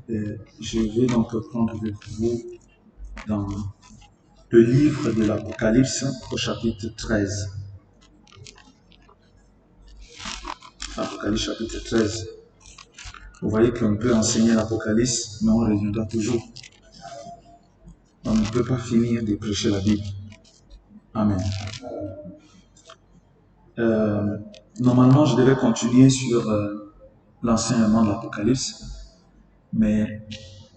Je vais donc prendre avec vous dans le livre de l'Apocalypse au chapitre 13. Apocalypse chapitre 13. Vous voyez qu'on peut enseigner l'Apocalypse, mais on reviendra toujours. On ne peut pas finir de prêcher la Bible. Amen. Normalement, je devais continuer sur l'enseignement de l'Apocalypse, mais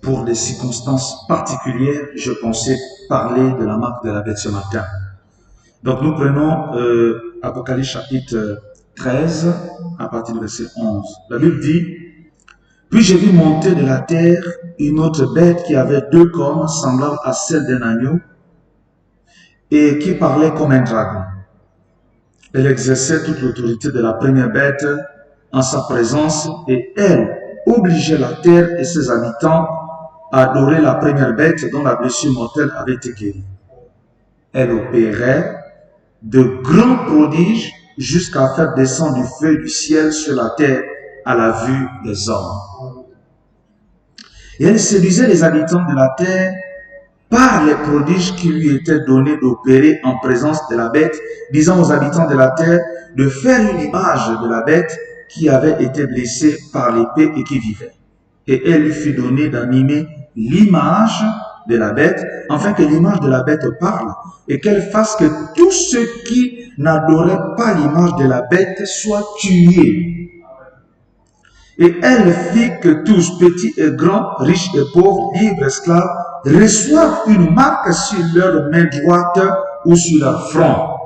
pour des circonstances particulières, je pensais parler de la marque de la bête ce matin. Donc nous prenons Apocalypse chapitre 13 à partir du verset 11. La Bible dit: Puis j'ai vu monter de la terre une autre bête qui avait deux cornes semblables à celles d'un agneau et qui parlait comme un dragon. Elle exerçait toute l'autorité de la première bête en sa présence et elle obligeait la terre et ses habitants à adorer la première bête dont la blessure mortelle avait été guérie. Elle opérait de grands prodiges jusqu'à faire descendre du feu du ciel sur la terre à la vue des hommes. Et elle séduisait les habitants de la terre par les prodiges qui lui étaient donnés d'opérer en présence de la bête, disant aux habitants de la terre de faire une image de la bête qui avait été blessée par l'épée et qui vivait. Et elle lui fut donnée d'animer l'image de la bête, afin que l'image de la bête parle, et qu'elle fasse que tous ceux qui n'adoraient pas l'image de la bête soient tués. Et elle fit que tous, petits et grands, riches et pauvres, libres, esclaves, reçoivent une marque sur leur main droite ou sur leur front,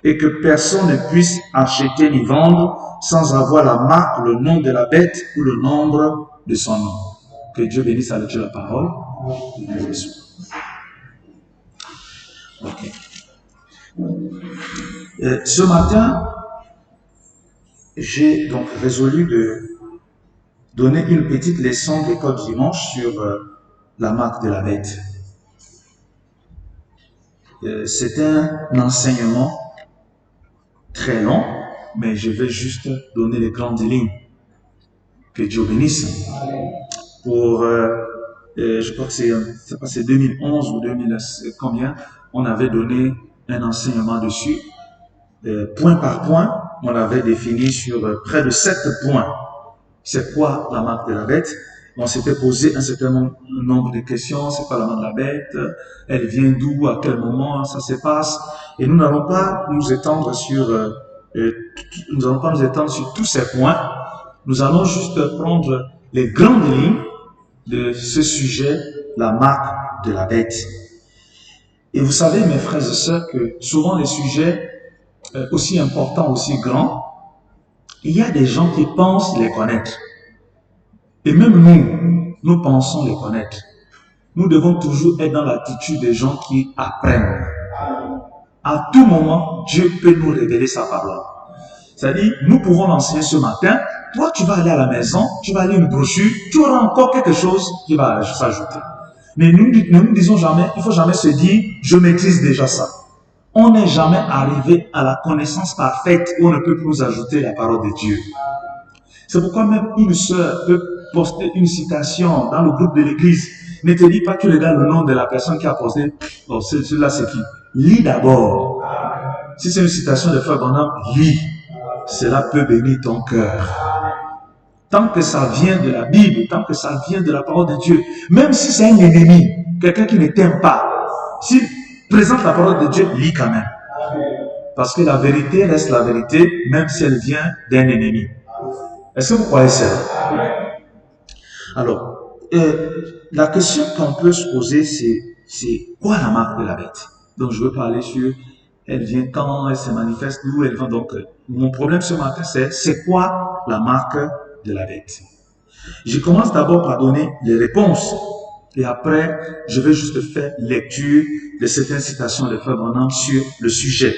et que personne ne puisse acheter ni vendre sans avoir la marque, le nom de la bête ou le nombre de son nom. Que Dieu bénisse à lecture de la parole. Okay. Ce matin, j'ai donc résolu de donner une petite leçon d'école dimanche sur la marque de la bête. C'est un enseignement très long, mais je vais juste donner les grandes lignes. Que Dieu bénisse. Pour, je crois que c'est 2011 ou 2000, combien, on avait donné un enseignement dessus. Point par point, on avait défini sur près de 7 points. C'est quoi la marque de la bête? On s'était posé un certain nombre de questions. C'est quoi la marque de la bête? Elle vient d'où? À quel moment ça se passe? Et nous n'allons pas nous étendre sur tous ces points. Nous allons juste prendre les grandes lignes de ce sujet, la marque de la bête. Et vous savez, mes frères et sœurs, que souvent les sujets aussi importants, aussi grands, il y a des gens qui pensent les connaître. Et même nous pensons les connaître. Nous devons toujours être dans l'attitude des gens qui apprennent. À tout moment, Dieu peut nous révéler sa parole. C'est-à-dire, nous pouvons l'enseigner ce matin. Toi, tu vas aller à la maison, tu vas lire une brochure, tu auras encore quelque chose qui va s'ajouter. Mais nous ne disons jamais, il ne faut jamais se dire, je maîtrise déjà ça. On n'est jamais arrivé à la connaissance parfaite où on ne peut plus nous ajouter la parole de Dieu. C'est pourquoi même une sœur peut poster une citation dans le groupe de l'église. Ne te dis pas que tu regardes le nom de la personne qui a posté. Oh, celui-là, c'est qui? Lis d'abord. Si c'est une citation de Frère Branham, lis. Cela peut bénir ton cœur. Tant que ça vient de la Bible, tant que ça vient de la parole de Dieu, même si c'est un ennemi, quelqu'un qui ne t'aime pas, s'il présente la parole de Dieu, lis quand même. Parce que la vérité reste la vérité, même si elle vient d'un ennemi. Est-ce que vous croyez ça? Alors, la question qu'on peut se poser, c'est quoi la marque de la bête? Donc, je veux parler sur elle vient quand, elle se manifeste, d'où elle vient. Donc, mon problème ce matin, c'est quoi la marque de la bête? Je commence d'abord par donner les réponses. Et après, je vais juste faire lecture de certaines citations de Frère Branham sur le sujet.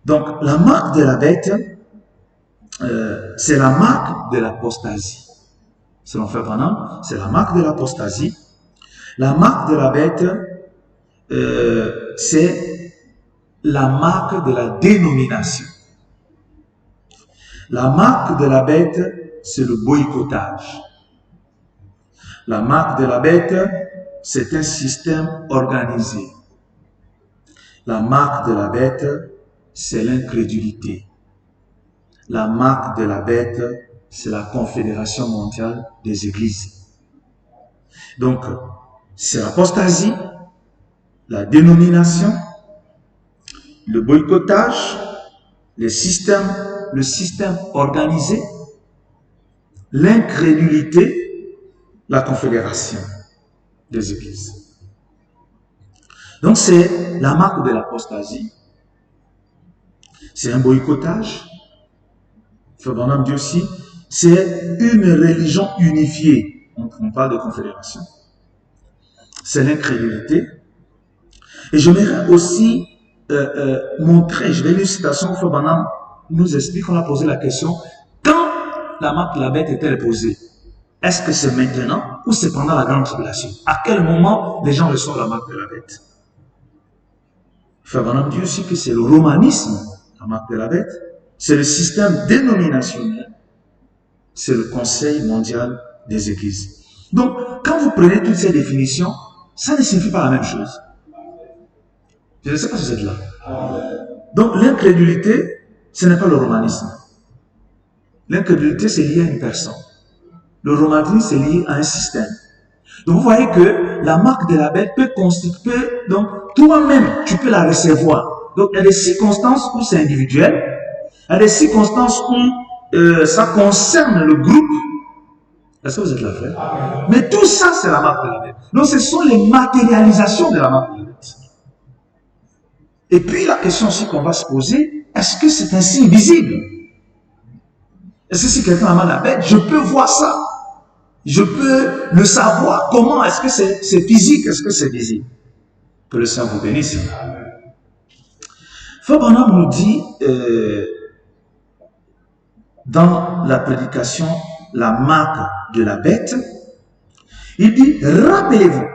Donc, la marque de la bête, c'est la marque de l'apostasie. Selon Frère Branham, c'est la marque de l'apostasie. La marque de la bête, c'est la marque de la dénomination. La marque de la bête, c'est le boycottage. La marque de la bête, c'est un système organisé. La marque de la bête, c'est l'incrédulité. La marque de la bête, c'est la Confédération mondiale des églises. Donc, c'est l'apostasie, la dénomination, le boycottage, le système organisé, l'incrédulité, la confédération des églises. Donc, c'est la marque de l'apostasie, c'est un boycottage. Frère Branham dit aussi, c'est une religion unifiée. On parle de confédération. C'est l'incrédulité. Et j'aimerais aussi montrer, je vais lire une citation où Frère Branham nous explique, on a posé la question, quand la marque de la bête est-elle posée? Est-ce que c'est maintenant ou c'est pendant la grande tribulation? À quel moment les gens reçoivent la marque de la bête? Frère Branham dit aussi que c'est le romanisme, la marque de la bête, c'est le système dénominationnel, c'est le Conseil mondial des églises. Donc, quand vous prenez toutes ces définitions, ça ne signifie pas la même chose. Je ne sais pas si vous êtes là. Donc, l'incrédulité, ce n'est pas le romanisme. L'incrédulité, c'est lié à une personne. Le romanisme, c'est lié à un système. Donc, vous voyez que la marque de la bête peut constituer, donc, toi-même, tu peux la recevoir. Donc, il y a des circonstances où c'est individuel, il y a des circonstances où ça concerne le groupe. Est-ce que vous êtes là, frère? Mais tout ça, c'est la marque de la bête. Donc, ce sont les matérialisations de la marque de la bête. Et puis, la question aussi qu'on va se poser, est-ce que c'est un signe visible? Est-ce que si quelqu'un a mal à la bête, je peux voir ça? Je peux le savoir. Comment? Est-ce que c'est physique? Est-ce que c'est visible? Que le Seigneur vous bénisse. Frère Branham nous dit, dans la prédication, la marque de la bête, il dit, rappelez-vous,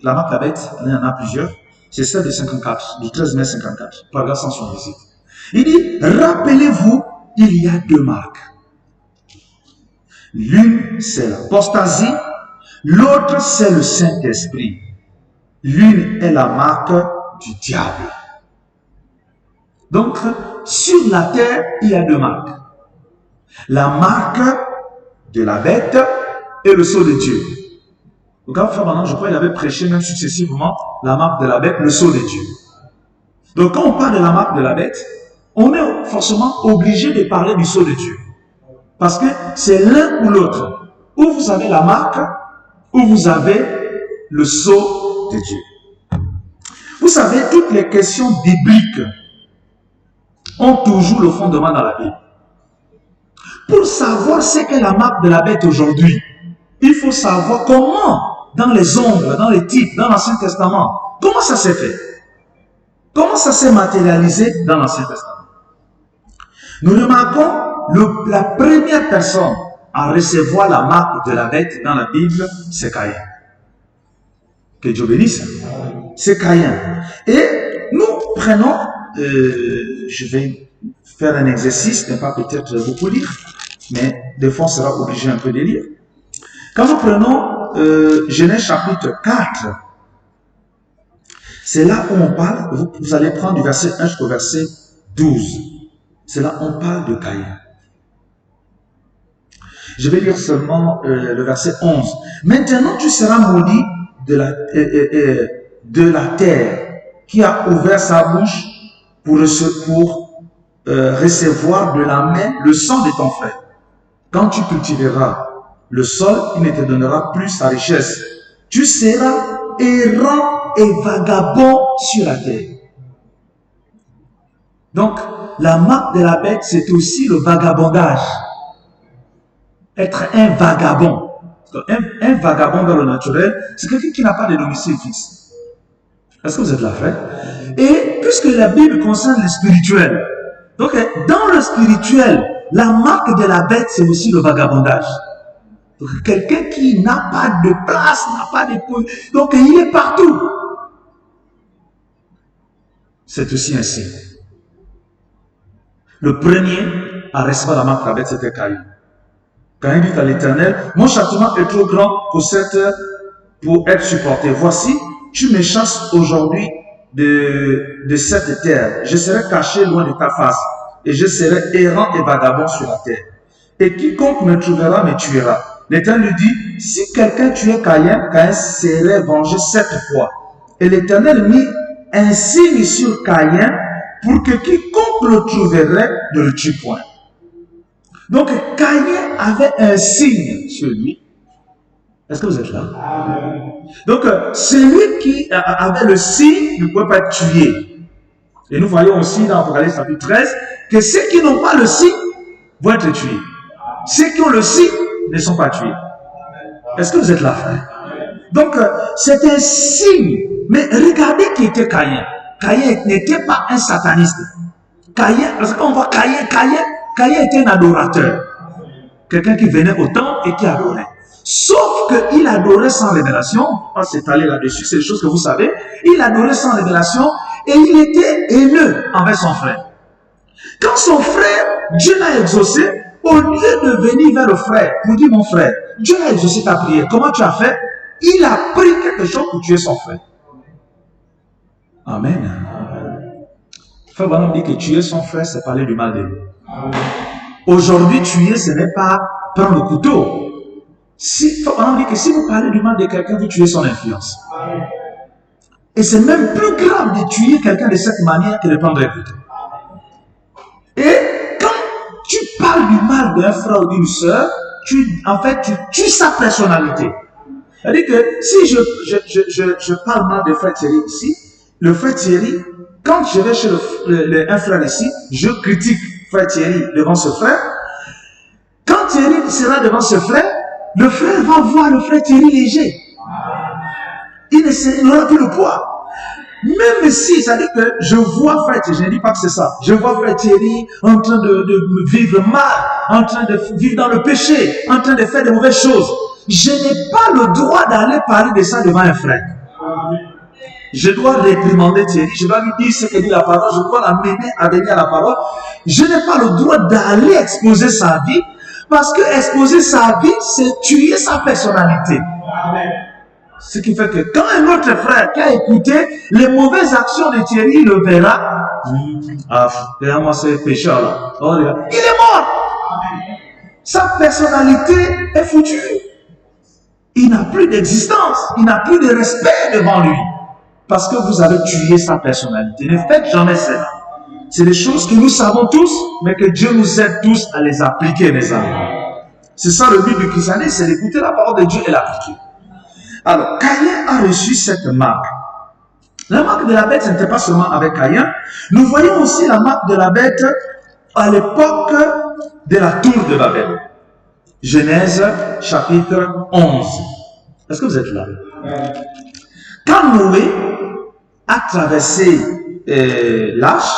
la marque de la bête, il y en a plusieurs, c'est celle de 54, du 13 mai 54, paragraphe 178. Il dit, rappelez-vous, il y a deux marques. L'une, c'est l'apostasie, l'autre, c'est le Saint-Esprit. L'une est la marque du diable. Donc, sur la terre, il y a deux marques. La marque de la bête et le sceau de Dieu. Donc, quand frère maintenant, je crois qu'il avait prêché même successivement la marque de la bête, le sceau de Dieu. Donc, quand on parle de la marque de la bête, on est forcément obligé de parler du sceau de Dieu. Parce que c'est l'un ou l'autre. Ou vous avez la marque, ou vous avez le sceau de Dieu. Vous savez, toutes les questions bibliques ont toujours le fondement dans la Bible. Pour savoir ce qu'est la marque de la bête aujourd'hui, il faut savoir comment, dans les ombres, dans les types, dans l'Ancien Testament, comment ça s'est fait? Comment ça s'est matérialisé dans l'Ancien Testament? Nous remarquons la première personne à recevoir la marque de la bête dans la Bible, c'est Caïn. Que Dieu bénisse. C'est Caïn. Et nous prenons, je vais faire un exercice, n'est pas peut-être beaucoup lire, mais des fois on sera obligé un peu de lire. Quand nous prenons Genèse chapitre 4, c'est là où on parle, vous allez prendre du verset 1 jusqu'au verset 12. C'est là où on parle de Caïn. Je vais lire seulement le verset 11. Maintenant tu seras maudit de la terre qui a ouvert sa bouche pour recevoir de la main le sang de ton frère. Quand tu cultiveras le sol, il ne te donnera plus sa richesse. Tu seras errant et vagabond sur la terre. Donc, la marque de la bête, c'est aussi le vagabondage. Être un vagabond. Un vagabond dans le naturel, c'est quelqu'un qui n'a pas de domicile fixe. Est-ce que vous êtes là, frère? Et puisque la Bible concerne le spirituel, donc dans le spirituel, la marque de la bête, c'est aussi le vagabondage. Donc quelqu'un qui n'a pas de place, n'a pas de... Donc il est partout. C'est aussi un signe. Le premier à recevoir la marque de la bête, c'était Caïn. Quand il dit à l'Éternel, mon châtiment est trop grand pour être supporté. Voici, tu me chasses aujourd'hui de cette terre. Je serai caché loin de ta face et je serai errant et vagabond sur la terre. Et quiconque me trouvera me tuera. L'Éternel lui dit, si quelqu'un tuait Caïn, Caïn serait vengé 7 fois. Et l'Éternel mit un signe sur Caïn pour que quiconque le trouverait ne le tue point. Donc Caïn avait un signe sur lui. Est-ce que vous êtes là? Donc celui qui avait le signe ne pouvait pas être tué. Et nous voyons aussi dans Apocalypse chapitre 13 que ceux qui n'ont pas le signe vont être tués. Ceux qui ont le signe ne sont pas tués. Est-ce que vous êtes là, frère? Donc c'est un signe. Mais regardez qui était Caïn. Caïn n'était pas un sataniste. Caïn, parce qu'on voit Caïn était un adorateur. Quelqu'un qui venait au temple et qui adorait. Sauf qu'il adorait sans révélation. On va s'étaler là-dessus, c'est des choses que vous savez. Il adorait sans révélation et il était haineux envers son frère. Quand son frère, Dieu l'a exaucé, au lieu de venir vers le frère pour dire, mon frère, Dieu a exaucé ta prière, comment tu as fait? Il a pris quelque chose pour tuer son frère. Amen. Frère Branham dit que tuer son frère, c'est parler du mal de lui. Aujourd'hui, tuer, ce n'est pas prendre le couteau. Frère Branham dit que si vous parlez du mal de quelqu'un, vous tuez son influence. Et c'est même plus grave de tuer quelqu'un de cette manière que de prendre un couteau. Et quand tu parles du mal d'un frère ou d'une soeur, tu tues sa personnalité. C'est-à-dire que si je parle mal de frère Thierry ici, le frère Thierry, quand je vais chez un frère ici, je critique frère Thierry devant ce frère. Quand Thierry sera devant ce frère, le frère va voir le frère Thierry léger. Il n'aura plus le poids. Même si, c'est-à-dire que je vois frère Thierry, je ne dis pas que c'est ça, je vois frère Thierry en train de vivre mal, en train de vivre dans le péché, en train de faire de mauvaises choses. Je n'ai pas le droit d'aller parler de ça devant un frère. Je dois réprimander Thierry, je dois lui dire ce que dit la parole, je dois l'amener à venir à la parole. Je n'ai pas le droit d'aller exposer sa vie, parce que exposer sa vie, c'est tuer sa personnalité. Amen. Ce qui fait que quand un autre frère qui a écouté les mauvaises actions de Thierry le verra, regarde moi ce pécheur là, oh, il est mort. Sa personnalité est foutue. Il n'a plus d'existence, il n'a plus de respect devant lui. Parce que vous avez tué sa personnalité. Ne faites jamais cela. C'est des choses que nous savons tous, mais que Dieu nous aide tous à les appliquer, mes amis. C'est ça le but du christianisme, c'est d'écouter la parole de Dieu et l'appliquer. Alors, Caïn a reçu cette marque. La marque de la bête, ce n'était pas seulement avec Caïn. Nous voyons aussi la marque de la bête à l'époque de la tour de Babel. Genèse chapitre 11. Est-ce que vous êtes là? Quand Noé a traversé l'Arche,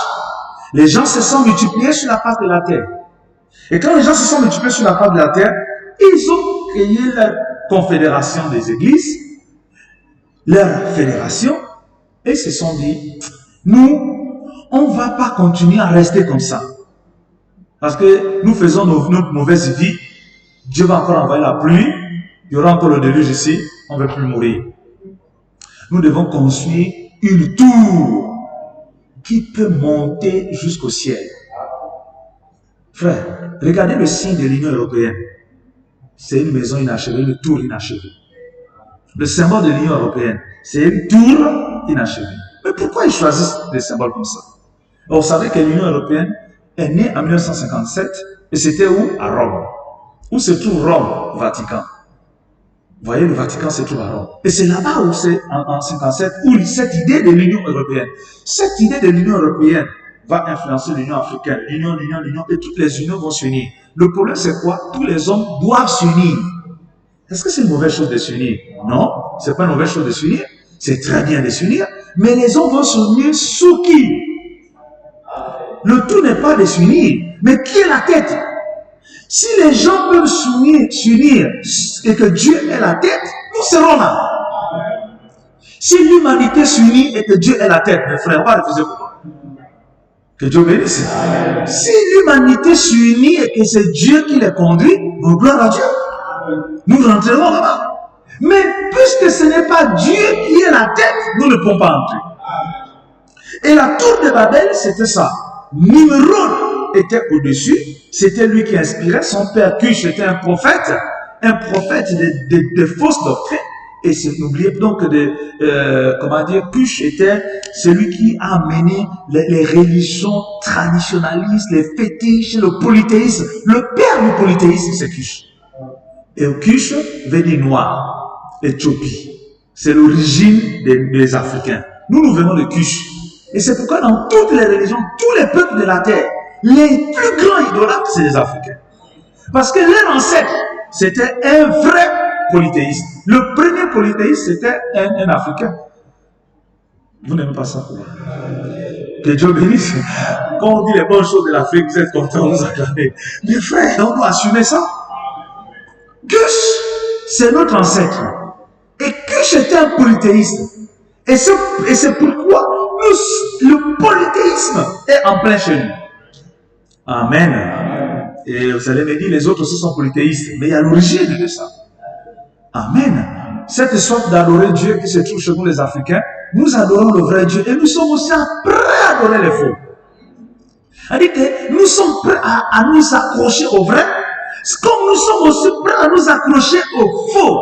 les gens se sont multipliés sur la face de la terre. Et quand les gens se sont multipliés sur la face de la terre, ils ont créé leur confédération des églises, leur fédération, et se sont dit, nous, on ne va pas continuer à rester comme ça. Parce que nous faisons notre mauvaise vie, Dieu va encore envoyer la pluie, il y aura encore le déluge ici, on ne va plus mourir. Nous devons construire une tour qui peut monter jusqu'au ciel. Frère, regardez le signe de l'Union européenne. C'est une maison inachevée, une tour inachevée. Le symbole de l'Union européenne, c'est une tour inachevée. Mais pourquoi ils choisissent des symboles comme ça? Vous savez que l'Union européenne est née en 1957 et c'était où? À Rome. Où se trouve Rome? Vatican. Vous voyez, le Vatican se trouve à Rome. Et c'est là-bas où c'est en 57 où cette idée de l'Union européenne, cette idée de l'Union européenne va influencer l'Union africaine, l'Union, et toutes les unions vont s'unir. Le problème, c'est quoi? Tous les hommes doivent s'unir. Est-ce que c'est une mauvaise chose de s'unir? Non, c'est pas une mauvaise chose de s'unir. C'est très bien de s'unir. Mais les hommes vont s'unir sous qui? Le tout n'est pas de s'unir, mais qui est la tête? Si les gens peuvent s'unir et que Dieu est la tête, nous serons là. Si l'humanité s'unit et que Dieu est la tête, mes frères, on va refuser pourquoi? Que Dieu bénisse. Si l'humanité s'unit et que c'est Dieu qui les conduit, bon, gloire à Dieu. Nous rentrerons là-bas. Mais puisque ce n'est pas Dieu qui est la tête, nous ne pouvons pas entrer. Et la tour de Babel, c'était ça. Nimrod était au-dessus. C'était lui qui inspirait. Son père Cush était un prophète de fausses doctrines. Et n'oubliez donc Cush était celui qui a amené les religions traditionnalistes, les fétiches, le polythéisme. Le père du polythéisme, c'est Cush. Et Cush veut dire noir, Éthiopie. C'est l'origine des Africains. Nous venons de Cush. Et c'est pourquoi dans toutes les religions, tous les peuples de la terre, les plus grands idolâtres, c'est les Africains. Parce que leur ancêtre, c'était un vrai polythéiste. Le premier polythéiste, c'était un Africain. Vous n'aimez pas ça? Que Dieu bénisse. Quand on dit les bonnes choses de l'Afrique, vous êtes contents, vous acclamez. Mais frère, on doit assumer ça. Cush, c'est notre ancêtre. Et Cush était un polythéiste. Et c'est pourquoi le polythéisme est en plein chez nous. Amen. Et vous allez me dire, les autres aussi sont polythéistes. Mais il y a l'origine de ça. Amen. Cette sorte d'adorer Dieu qui se trouve chez nous les Africains, nous adorons le vrai Dieu et nous sommes aussi prêts à adorer les faux. C'est-à-dire que nous sommes prêts à nous accrocher au vrai, comme nous sommes aussi prêts à nous accrocher au faux.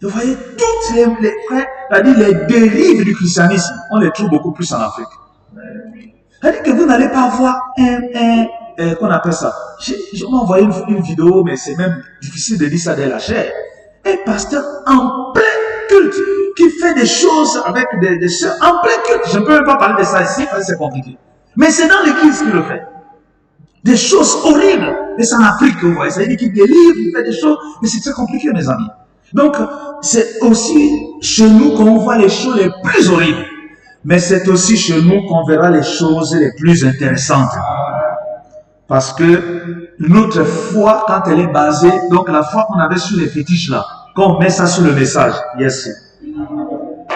Vous voyez, toutes les frères, c'est-à-dire les dérives du christianisme, on les trouve beaucoup plus en Afrique. C'est-à-dire que vous n'allez pas voir qu'on appelle ça. Je m'ai envoyé une vidéo, mais c'est même difficile de dire ça de la chair. Un pasteur en plein culte qui fait des choses avec des soeurs en plein culte. Je ne peux même pas parler de ça ici parce que c'est compliqué. Mais c'est dans l'église qu'il le fait. Des choses horribles. Et c'est en Afrique, vous voyez. C'est-à-dire qu'il délivre, il fait des choses. Mais c'est très compliqué, mes amis. Donc, c'est aussi chez nous qu'on voit les choses les plus horribles. Mais c'est aussi chez nous qu'on verra les choses les plus intéressantes. Parce que notre foi, quand elle est basée, donc la foi qu'on avait sur les fétiches là, quand on met ça sur le message, yes.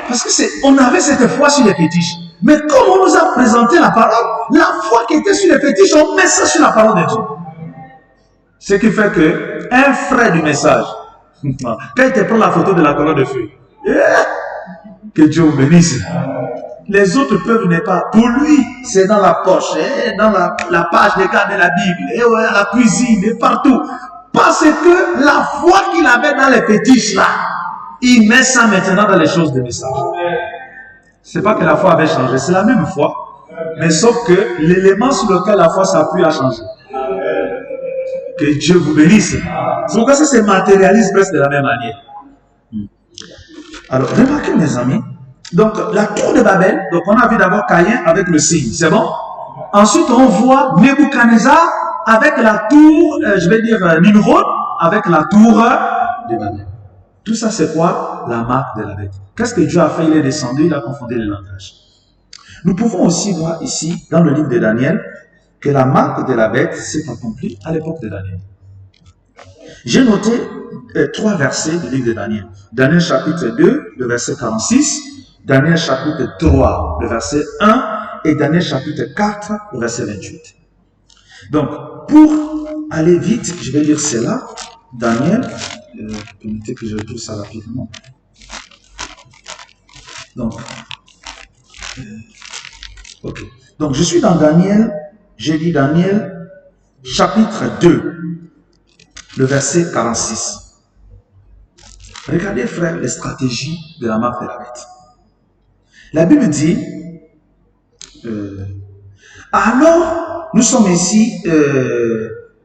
Parce que on avait cette foi sur les fétiches. Mais comme on nous a présenté la parole, la foi qui était sur les fétiches, on met ça sur la parole de Dieu. Ce qui fait que un frère du message, quand il te prend la photo de la colonne de feu, que Dieu vous bénisse. Les autres peuvent ne pas. Pour lui, c'est dans la poche, dans la page des cas de la Bible, et à la cuisine, et partout. Parce que la foi qu'il avait dans les fétiches là, il met ça maintenant dans les choses de message. C'est pas que la foi avait changé, c'est la même foi. Mais sauf que l'élément sur lequel la foi s'appuie a changé. Que Dieu vous bénisse. C'est pourquoi ça se matérialise presque de la même manière. Alors, remarquez mes amis. Donc, la tour de Babel, donc on a vu d'abord Caïn avec le signe, c'est bon? Ensuite, on voit Nebuchadnezzar avec la tour, Nimrod avec la tour de Babel. Tout ça, c'est quoi? La marque de la bête. Qu'est-ce que Dieu a fait? Il est descendu, il a confondu les langages. Nous pouvons aussi voir ici, dans le livre de Daniel, que la marque de la bête s'est accomplie à l'époque de Daniel. J'ai noté 3 versets du livre de Daniel. Daniel chapitre 2, le verset 46. Daniel chapitre 3, le verset 1. Et Daniel chapitre 4, le verset 28. Donc, pour aller vite, je vais lire cela. Daniel, permettez que je retrouve ça rapidement. Donc, ok. Donc, je suis dans Daniel, j'ai dit Daniel, chapitre 2, le verset 46. Regardez, frère, les stratégies de la marque de la bête. La Bible dit, alors, nous sommes ici,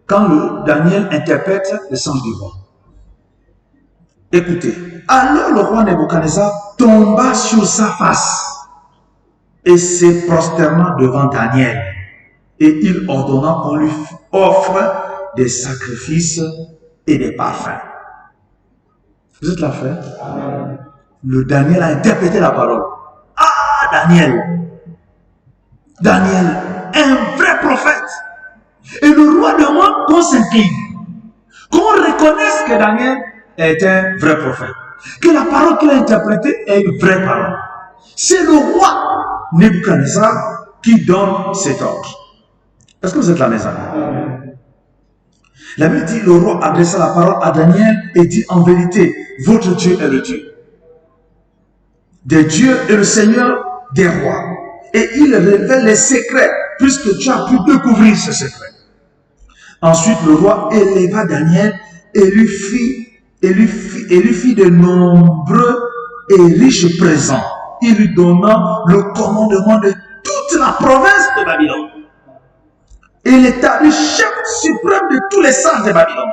quand Daniel interprète le sens du roi. Écoutez, alors le roi Nebuchadnezzar tomba sur sa face et se prosterna devant Daniel. Et il ordonna qu'on lui offre des sacrifices et des parfums. Vous êtes là, frère? Le Daniel a interprété la parole. Ah, Daniel, un vrai prophète. Et le roi demande qu'on s'incline, qu'on reconnaisse que Daniel est un vrai prophète, que la parole qu'il a interprétée est une vraie parole. C'est le roi Nebuchadnezzar qui donne cet ordre. Est-ce que vous êtes là, mes amis? La Bible dit, le roi adressa la parole à Daniel et dit, en vérité, votre Dieu est le Dieu des dieux et le Seigneur des rois. Et il révèle les secrets, puisque tu as pu découvrir ce secret. Ensuite, le roi éleva Daniel et lui fit de nombreux et riches présents. Il lui donna le commandement de toute la province de Babylone. Et il établit chef suprême de tous les sages de Babylone.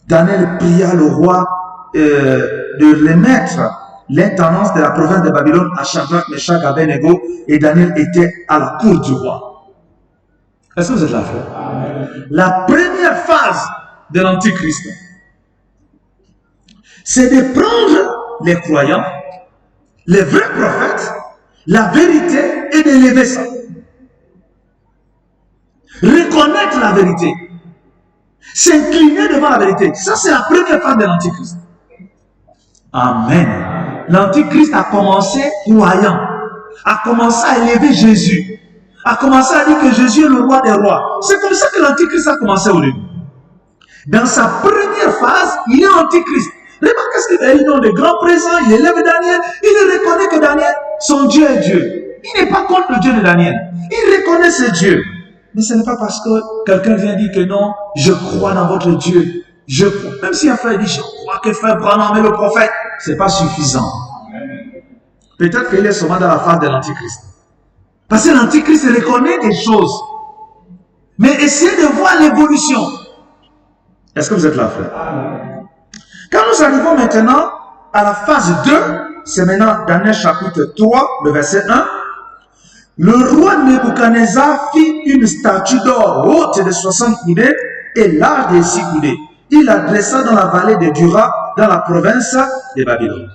Daniel pria le roi de remettre l'intendance de la province de Babylone à Shadrach, Meshach, Abednego, et Daniel était à la cour du roi. Est-ce que vous êtes là, frère? La première phase de l'Antichrist, c'est de prendre les croyants, les vrais prophètes, la vérité et d'élever ça. Reconnaître la vérité. S'incliner devant la vérité. Ça, c'est la première phase de l'Antichrist. Amen. L'Antichrist a commencé croyant, a commencé à élever Jésus, a commencé à dire que Jésus est le roi des rois. C'est comme ça que l'Antichrist a commencé au début. Dans sa première phase, il est Antichrist. Remarquez ce qu'il fait. Il donne de grands présents, il élève Daniel, il reconnaît que Daniel, son Dieu est Dieu. Il n'est pas contre le Dieu de Daniel. Il reconnaît ce Dieu. Mais ce n'est pas parce que quelqu'un vient dire que non, je crois dans votre Dieu. Je crois. Même si un frère dit, je crois que frère Branham est le prophète, ce n'est pas suffisant. Peut-être qu'il est seulement dans la phase de l'Antichrist. Parce que l'Antichrist reconnaît des choses. Mais essayez de voir l'évolution. Est-ce que vous êtes là, frère? Quand nous arrivons maintenant à la phase 2, c'est maintenant Daniel chapitre 3, le verset 1. Le roi Nebuchadnezzar fit une statue d'or haute de 60 coudées et large de 6 coudées. Il la dressa dans la vallée de Dura, dans la province de Babylone.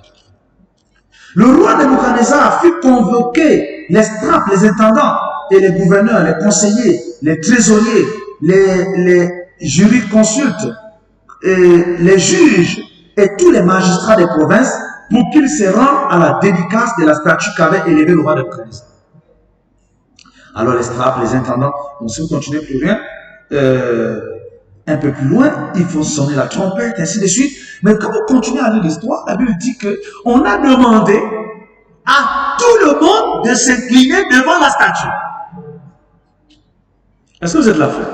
Le roi Nebuchadnezzar fit convoquer les satraps, les intendants et les gouverneurs, les conseillers, les trésoriers, les jurisconsultes, les juges et tous les magistrats des provinces pour qu'ils se rendent à la dédicace de la statue qu'avait élevée le roi Nebuchadnezzar. Alors les satrapes, les intendants, on se continue plus rien. Un peu plus loin, il faut sonner la trompette, ainsi de suite. Mais quand vous continuez à lire l'histoire, la Bible dit qu'on a demandé à tout le monde de s'incliner devant la statue. Est-ce que vous êtes là, frère?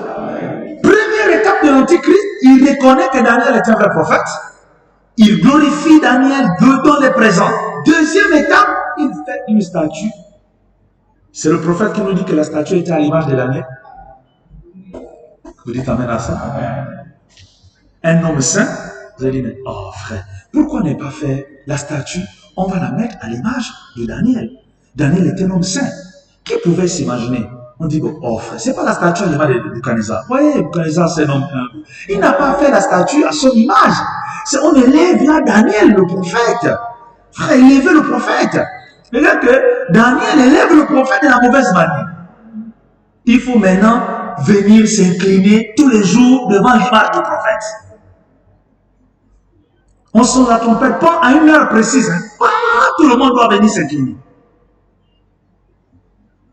Première étape de l'Antichrist, il reconnaît que Daniel est un vrai prophète. Il glorifie Daniel, donne les présents. Deuxième étape, il fait une statue. C'est le prophète qui nous dit que la statue était à l'image de Daniel. Vous dites amen à ça? Un homme saint, vous allez dire, mais oh frère, pourquoi ne pas faire la statue? On va la mettre à l'image de Daniel. Daniel était un homme saint. Qui pouvait s'imaginer? On dit, oh frère, c'est pas la statue à l'image de Nebuchadnezzar. Vous voyez, Nebuchadnezzar, c'est un homme humble. Il n'a pas fait la statue à son image. On élève là Daniel, le prophète. Frère, il élève le prophète. C'est-à-dire que Daniel élève le prophète de la mauvaise manière. Il faut maintenant venir s'incliner tous les jours devant l'image du prophète. On sonne la trompette pas à une heure précise. Tout le monde doit venir s'incliner.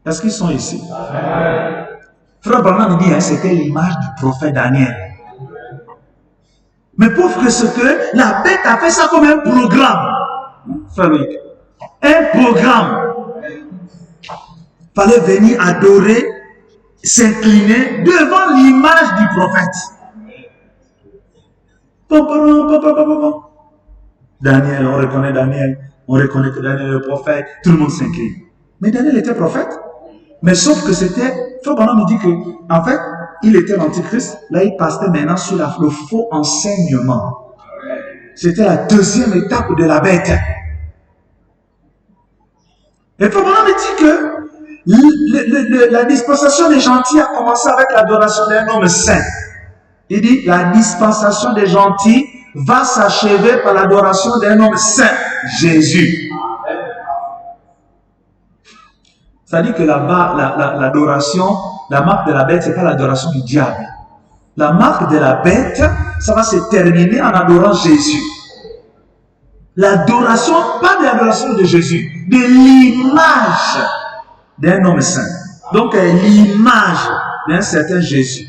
Est-ce qu'ils sont ici? Frère Branham dit, c'était l'image du prophète Daniel. Mais pour que ce que la bête a fait ça comme un programme. Frère Loïc. Un programme. Fallait venir adorer, s'incliner devant l'image du prophète. Daniel, on reconnaît Daniel. On reconnaît que Daniel est le prophète. Tout le monde s'incline. Mais Daniel était prophète. Mais sauf que c'était, Frère Branham me dit que, en fait, il était l'Antichrist. Là, il passait maintenant sur le faux enseignement. C'était la deuxième étape de la bête. Et Frère Branham me dit que la dispensation des gentils a commencé avec l'adoration d'un homme saint. Il dit, la dispensation des gentils va s'achever par l'adoration d'un homme saint, Jésus. Ça dit que là-bas, l'adoration, la marque de la bête, ce n'est pas l'adoration du diable. La marque de la bête, ça va se terminer en adorant Jésus. L'adoration, pas de l'adoration de Jésus, de l'image d'un homme saint. Donc, l'image d'un certain Jésus.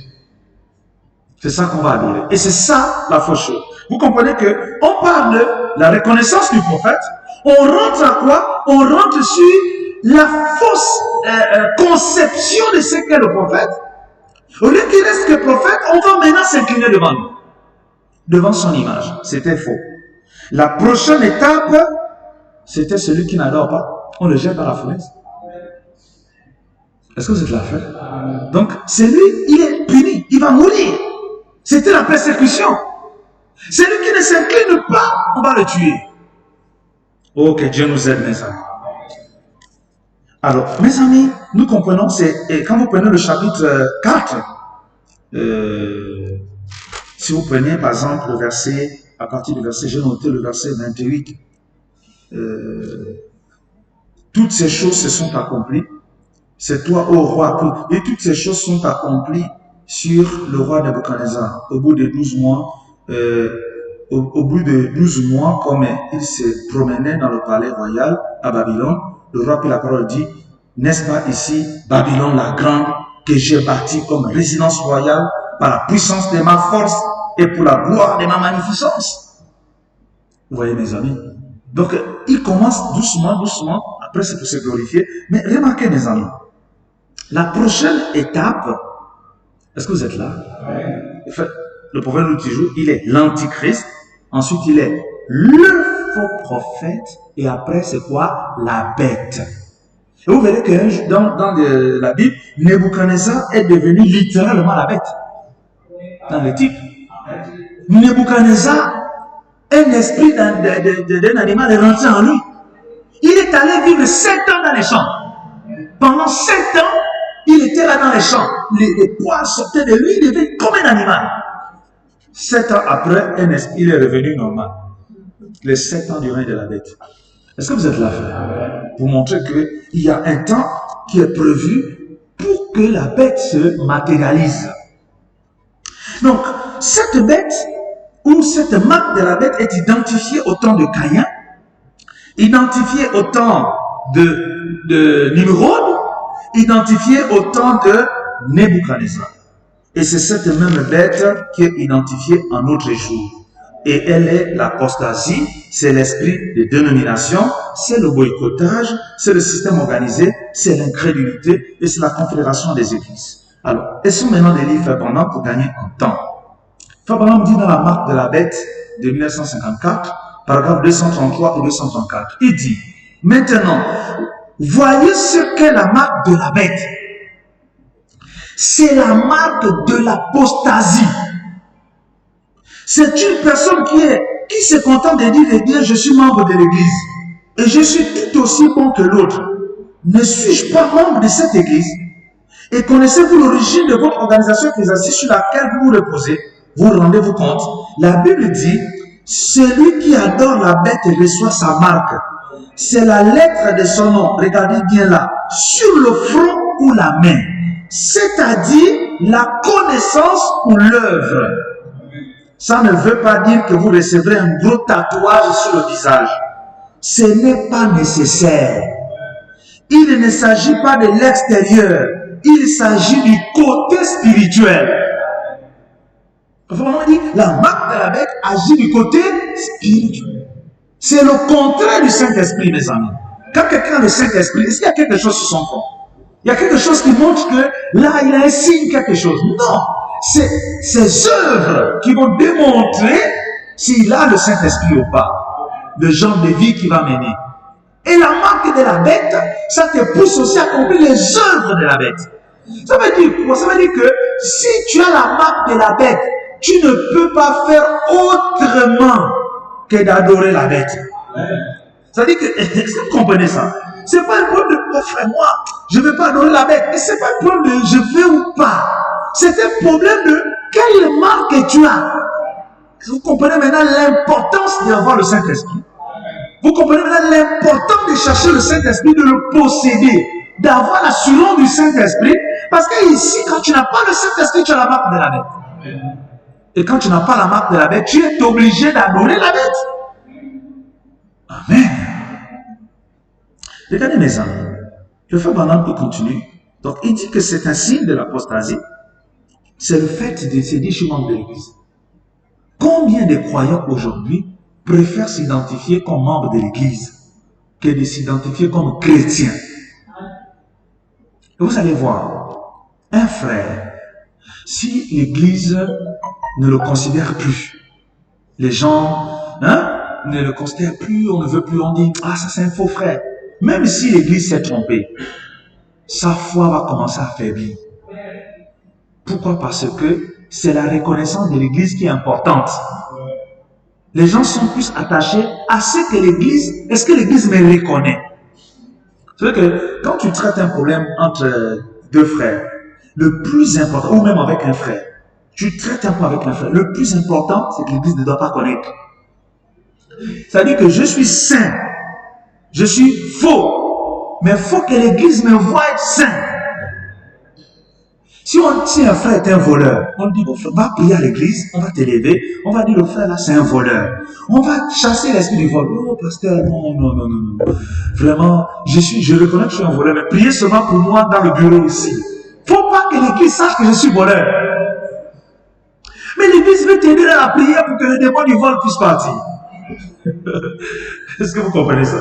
C'est ça qu'on va adorer. Et c'est ça la fausse chose. Vous comprenez que on parle de la reconnaissance du prophète. On rentre à quoi? On rentre sur la fausse conception de ce qu'est le prophète. Au lieu qu'il reste que prophète, on va maintenant s'incliner devant lui. Devant son image. C'était faux. La prochaine étape, c'était celui qui n'adore pas. On le jette par la fournaise. Est-ce que vous êtes là, frère? Donc, c'est lui, il est puni. Il va mourir. C'était la persécution. Celui qui ne s'incline pas, on va le tuer. Oh, que Dieu nous aide, mes amis. Alors, mes amis, nous comprenons, et quand vous prenez le chapitre 4, si vous prenez par exemple le verset, à partir du verset, j'ai noté le verset 28, toutes ces choses se sont accomplies, c'est toi, ô roi, et toutes ces choses sont accomplies sur le roi Nebuchadnezzar, au bout de 12 mois, au bout de 12 mois, comme il se promenait dans le palais royal à Babylone, le roi prit la parole et dit, n'est-ce pas ici, Babylone la grande, que j'ai bâtie comme résidence royale par la puissance de ma force et pour la gloire de ma magnificence? Vous voyez, mes amis? Donc, il commence doucement, doucement, après c'est pour se glorifier. Mais remarquez, mes amis, la prochaine étape, est-ce que vous êtes là? En fait, le prophète nous dit toujours, il est l'antichrist, ensuite il est le faux prophète, et après c'est quoi? La bête. Et vous verrez que dans la Bible, Nebuchadnezzar est devenu littéralement la bête. Dans le titre. Nebuchadnezzar, un esprit d'un animal est rentré en lui. Il est allé vivre 7 ans dans les champs. Pendant 7 ans, il était là dans les champs. Les poils sortaient de lui, il était comme un animal. 7 ans après, un esprit, il est revenu normal. Les 7 ans du règne de la bête. Est-ce que vous êtes là, frère? Pour montrer qu'il y a un temps qui est prévu pour que la bête se matérialise. Donc, cette bête, ou cette marque de la bête est identifiée au temps de Caïn, identifiée au temps de Nimrod, identifiée au temps de Nebuchadnezzar. Et c'est cette même bête qui est identifiée en notre jour. Et elle est l'apostasie, c'est l'esprit de dénomination, c'est le boycottage, c'est le système organisé, c'est l'incrédulité et c'est la confédération des églises. Alors, essayons maintenant de lire Frère Branham pour gagner en temps. Frère Branham dit dans la marque de la bête de 1954, paragraphe 233 ou 234, il dit, maintenant, voyez ce qu'est la marque de la bête. C'est la marque de l'apostasie. C'est une personne qui se contente de dire, eh bien, je suis membre de l'église et je suis tout aussi bon que l'autre. Ne suis-je pas membre de cette église? Et connaissez-vous l'origine de votre organisation ecclésiastique sur laquelle vous vous reposez? Vous rendez-vous compte? La Bible dit, celui qui adore la bête reçoit sa marque. C'est la lettre de son nom. Regardez bien là, sur le front ou la main. C'est-à-dire la connaissance ou l'œuvre. Ça ne veut pas dire que vous recevrez un gros tatouage sur le visage. Ce n'est pas nécessaire. Il ne s'agit pas de l'extérieur. Il s'agit du côté spirituel. Vraiment dit, la marque de la bête agit du côté spirituel. C'est le contraire du Saint-Esprit, mes amis. Quand quelqu'un a le Saint-Esprit, est-ce qu'il y a quelque chose sur son corps? Il y a quelque chose qui montre que là, il a un signe, quelque chose. Non. C'est ces œuvres qui vont démontrer s'il a le Saint-Esprit ou pas. Le genre de vie qu'il va mener. Et la marque de la bête, ça te pousse aussi à accomplir les œuvres de la bête. Ça veut dire quoi? Ça veut dire que si tu as la marque de la bête, tu ne peux pas faire autrement que d'adorer la bête. Ça veut dire que, est-ce que vous comprenez ça? C'est pas un problème de, oh frère, moi, je ne veux pas adorer la bête. Mais c'est pas un problème de je veux ou pas. C'est un problème de quelle marque tu as. Vous comprenez maintenant l'importance d'avoir le Saint-Esprit. Vous comprenez maintenant l'importance de chercher le Saint-Esprit, de le posséder, d'avoir l'assurance du Saint-Esprit. Parce que ici, quand tu n'as pas le Saint-Esprit, tu as la marque de la bête. Et quand tu n'as pas la marque de la bête, tu es obligé d'adorer la bête. Amen. Regardez mes amis, le frère Branham peut continuer Donc, il dit que c'est un signe de l'apostasie. C'est le fait de se dire, je suis membre de l'Église. Combien de croyants aujourd'hui préfèrent s'identifier comme membre de l'Église que de s'identifier comme chrétien? Et vous allez voir, un frère, si l'Église ne le considère plus, les gens ne le considèrent plus, on ne veut plus, on dit, ah ça c'est un faux frère. Même si l'Église s'est trompée, sa foi va commencer à faiblir. Pourquoi? Parce que c'est la reconnaissance de l'Église qui est importante. Les gens sont plus attachés à ce que l'Église, est-ce que l'Église me reconnaît? C'est vrai que quand tu traites un problème entre deux frères, le plus important, ou même avec un frère, tu traites un problème avec un frère, le plus important, c'est que l'Église ne doit pas connaître. C'est-à-dire que je suis saint, je suis faux, mais il faut que l'Église me voie saint. Si un frère est un voleur, on lui dit, bon, va prier à l'église, on va t'élever, on va dire, le frère là, c'est un voleur. On va chasser l'esprit du vol. Oh, pasteur, non. Vraiment, je reconnais que je suis un voleur, mais priez seulement pour moi dans le bureau ici. Faut pas que l'église sache que je suis voleur. Mais l'église veut t'aider à la prière pour que le démon du vol puisse partir. Est-ce que vous comprenez ça?